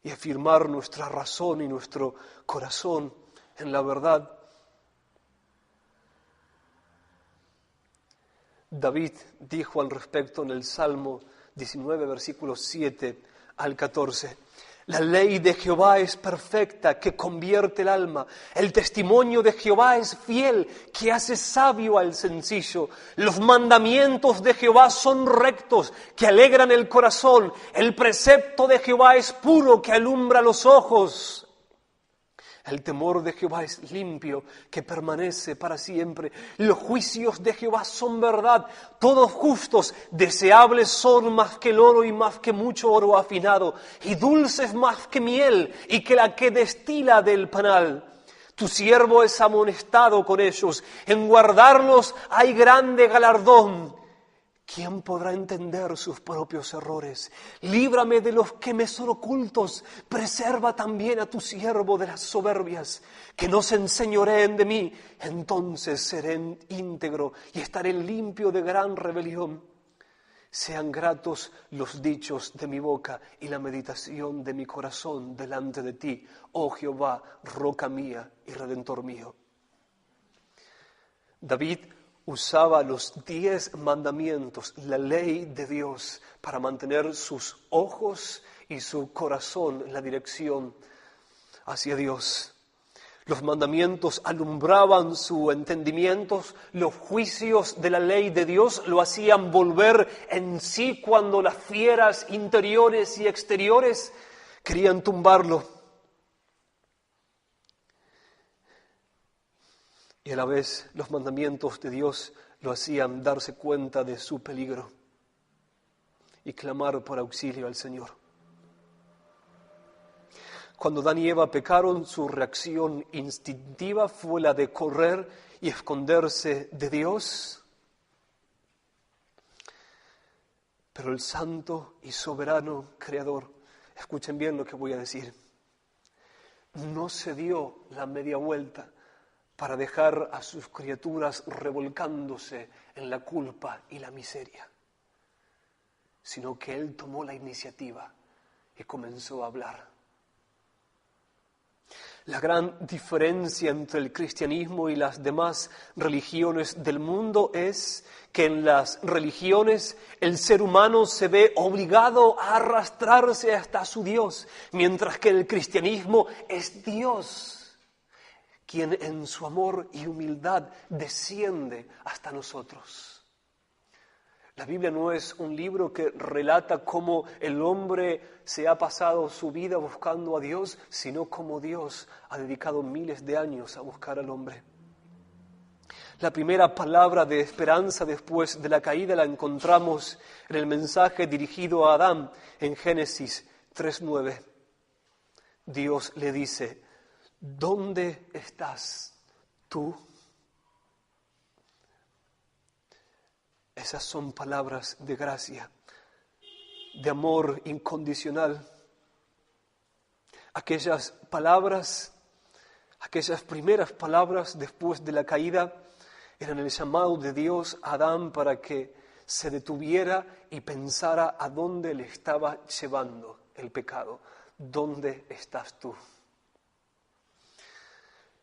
y afirmar nuestra razón y nuestro corazón en la verdad. David dijo al respecto en el Salmo 19, versículos 7 al 14. La ley de Jehová es perfecta, que convierte el alma. El testimonio de Jehová es fiel, que hace sabio al sencillo. Los mandamientos de Jehová son rectos, que alegran el corazón. El precepto de Jehová es puro, que alumbra los ojos. El temor de Jehová es limpio, que permanece para siempre. Los juicios de Jehová son verdad, todos justos. Deseables son más que el oro y más que mucho oro afinado, y dulces más que miel y que la que destila del panal. Tu siervo es amonestado con ellos, en guardarlos hay grande galardón. ¿Quién podrá entender sus propios errores? Líbrame de los que me son ocultos. Preserva también a tu siervo de las soberbias, que no se enseñoreen de mí. Entonces seré íntegro y estaré limpio de gran rebelión. Sean gratos los dichos de mi boca y la meditación de mi corazón delante de ti, oh Jehová, roca mía y redentor mío. David usaba los 10 mandamientos, la ley de Dios, para mantener sus ojos y su corazón en la dirección hacia Dios. Los mandamientos alumbraban su entendimiento, los juicios de la ley de Dios lo hacían volver en sí cuando las fieras interiores y exteriores querían tumbarlo. Y a la vez los mandamientos de Dios lo hacían darse cuenta de su peligro y clamar por auxilio al Señor. Cuando Adán y Eva pecaron, su reacción instintiva fue la de correr y esconderse de Dios. Pero el santo y soberano Creador, escuchen bien lo que voy a decir, no se dio la media vuelta para dejar a sus criaturas revolcándose en la culpa y la miseria, sino que Él tomó la iniciativa y comenzó a hablar. La gran diferencia entre el cristianismo y las demás religiones del mundo es que en las religiones el ser humano se ve obligado a arrastrarse hasta su Dios, mientras que en el cristianismo es Dios quien en su amor y humildad desciende hasta nosotros. La Biblia no es un libro que relata cómo el hombre se ha pasado su vida buscando a Dios, sino cómo Dios ha dedicado miles de años a buscar al hombre. La primera palabra de esperanza después de la caída la encontramos en el mensaje dirigido a Adán en Génesis 3:9. Dios le dice: ¿dónde estás tú? Esas son palabras de gracia, de amor incondicional. Aquellas palabras, aquellas primeras palabras después de la caída, eran el llamado de Dios a Adán para que se detuviera y pensara a dónde le estaba llevando el pecado. ¿Dónde estás tú?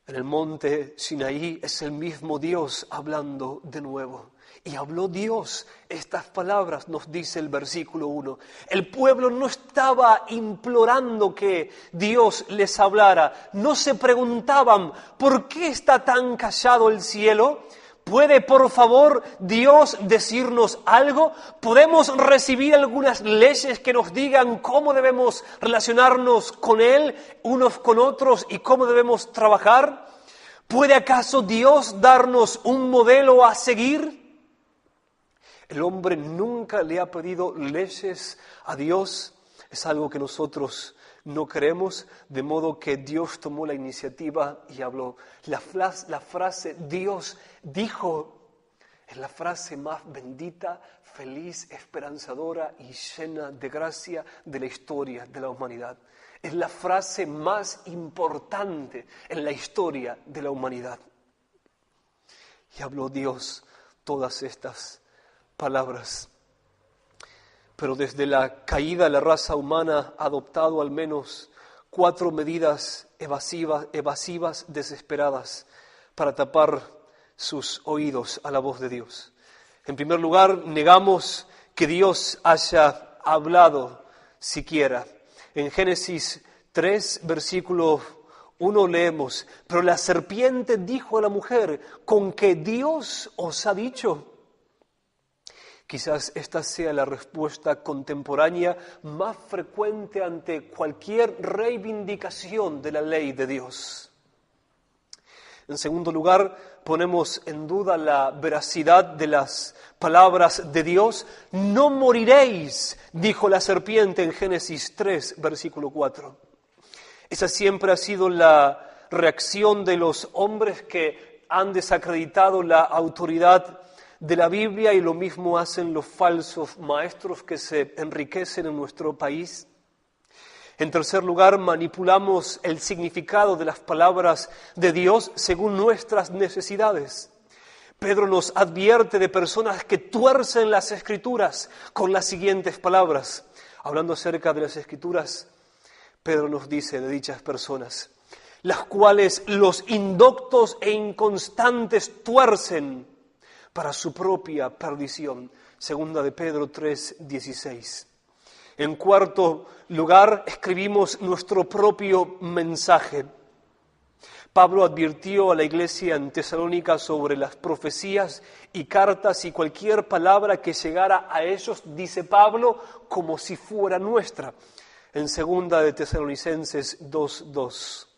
En el monte Sinaí es el mismo Dios hablando de nuevo. Y habló Dios estas palabras, nos dice el versículo 1. El pueblo no estaba implorando que Dios les hablara. No se preguntaban, ¿por qué está tan callado el cielo? ¿Puede, por favor, Dios decirnos algo? ¿Podemos recibir algunas leyes que nos digan cómo debemos relacionarnos con Él, unos con otros, y cómo debemos trabajar? ¿Puede acaso Dios darnos un modelo a seguir? El hombre nunca le ha pedido leyes a Dios. Es algo que nosotros no creemos, de modo que Dios tomó la iniciativa y habló. La frase Dios dijo es la frase más bendita, feliz, esperanzadora y llena de gracia de la historia de la humanidad. Es la frase más importante en la historia de la humanidad. Y habló Dios todas estas palabras. Pero desde la caída la raza humana ha adoptado al menos 4 medidas evasivas desesperadas para tapar sus oídos a la voz de Dios. En primer lugar, negamos que Dios haya hablado siquiera. En Génesis 3, versículo 1 leemos: pero la serpiente dijo a la mujer, ¿con qué Dios os ha dicho? Quizás esta sea la respuesta contemporánea más frecuente ante cualquier reivindicación de la ley de Dios. En segundo lugar, ponemos en duda la veracidad de las palabras de Dios. No moriréis, dijo la serpiente en Génesis 3, versículo 4. Esa siempre ha sido la reacción de los hombres que han desacreditado la autoridad de la Biblia, y lo mismo hacen los falsos maestros que se enriquecen en nuestro país. En tercer lugar, manipulamos el significado de las palabras de Dios según nuestras necesidades. Pedro nos advierte de personas que tuercen las Escrituras con las siguientes palabras. Hablando acerca de las Escrituras, Pedro nos dice de dichas personas: las cuales los indoctos e inconstantes tuercen para su propia perdición. Segunda de Pedro 3:16. En cuarto lugar, escribimos nuestro propio mensaje. Pablo advirtió a la iglesia en Tesalónica sobre las profecías y cartas y cualquier palabra que llegara a ellos, dice Pablo, como si fuera nuestra. En segunda de Tesalonicenses 2:2.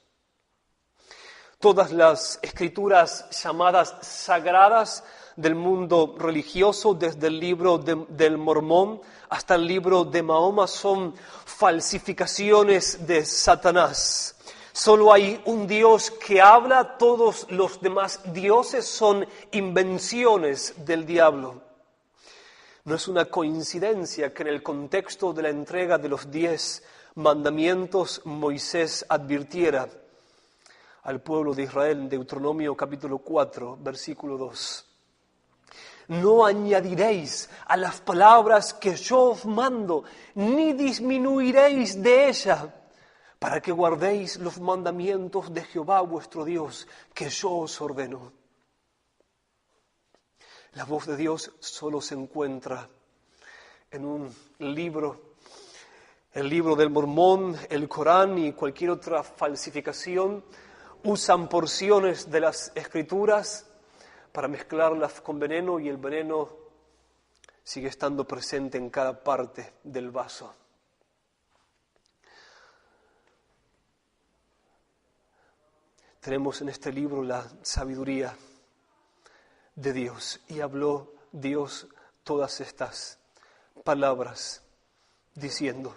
Todas las escrituras llamadas sagradas del mundo religioso, desde el libro del Mormón hasta el libro de Mahoma, son falsificaciones de Satanás. Solo hay un Dios que habla, todos los demás dioses son invenciones del diablo. No es una coincidencia que en el contexto de la entrega de los 10 mandamientos Moisés advirtiera al pueblo de Israel en Deuteronomio capítulo 4, versículo 2. No añadiréis a las palabras que yo os mando, ni disminuiréis de ella, para que guardéis los mandamientos de Jehová vuestro Dios, que yo os ordeno. La voz de Dios solo se encuentra en un libro, el libro del Mormón, el Corán y cualquier otra falsificación. Usan porciones de las Escrituras para mezclarlas con veneno, y el veneno sigue estando presente en cada parte del vaso. Tenemos en este libro la sabiduría de Dios, y habló Dios todas estas palabras diciendo.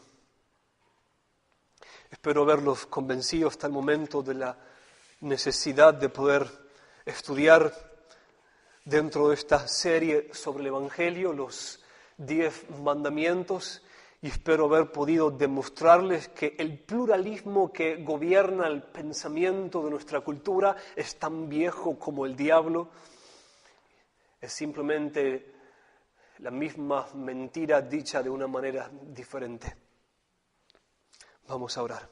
Espero haberlos convencido hasta el momento de la necesidad de poder estudiar dentro de esta serie sobre el Evangelio los 10 mandamientos, y espero haber podido demostrarles que el pluralismo que gobierna el pensamiento de nuestra cultura es tan viejo como el diablo. Es simplemente la misma mentira dicha de una manera diferente. Vamos a orar.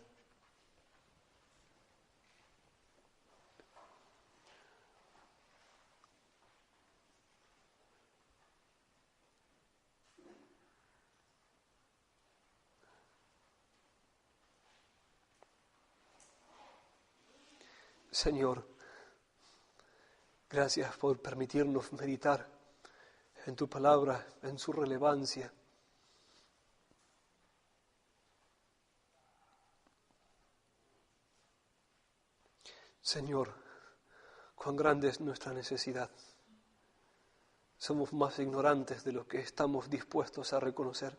Señor, gracias por permitirnos meditar en tu palabra, en su relevancia. Señor, cuán grande es nuestra necesidad. Somos más ignorantes de lo que estamos dispuestos a reconocer.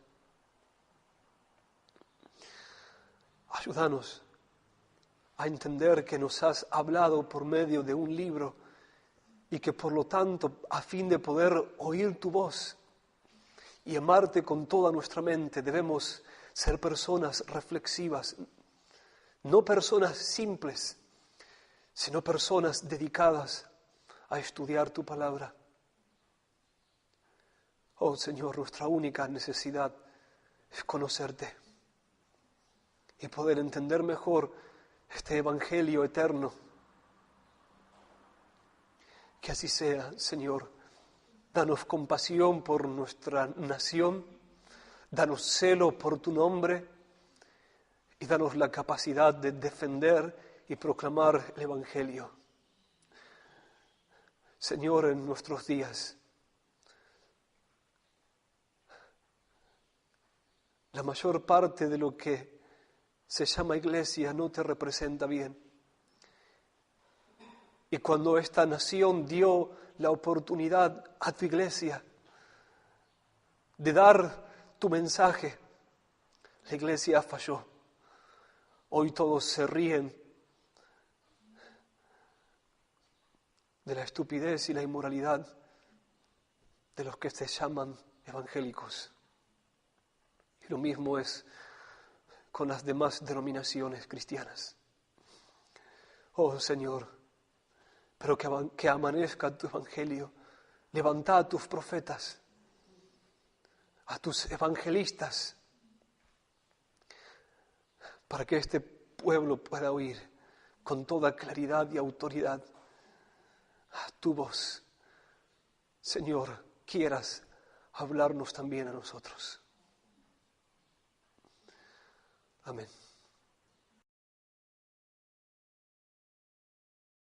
Ayúdanos a entender que nos has hablado por medio de un libro y que por lo tanto, a fin de poder oír tu voz y amarte con toda nuestra mente, debemos ser personas reflexivas, no personas simples, sino personas dedicadas a estudiar tu palabra. Oh Señor, nuestra única necesidad es conocerte y poder entender mejor este Evangelio eterno. Que así sea, Señor. Danos compasión por nuestra nación, danos celo por tu nombre y danos la capacidad de defender y proclamar el Evangelio. Señor, en nuestros días, la mayor parte de lo que se llama iglesia no te representa bien. Y cuando esta nación dio la oportunidad a tu iglesia de dar tu mensaje, la iglesia falló. Hoy todos se ríen de la estupidez y la inmoralidad de los que se llaman evangélicos. Y lo mismo es con las demás denominaciones cristianas. Oh Señor, pero que amanezca tu evangelio. Levanta a tus profetas, a tus evangelistas, para que este pueblo pueda oír con toda claridad y autoridad tu voz. Señor, quieras hablarnos también a nosotros. Amén.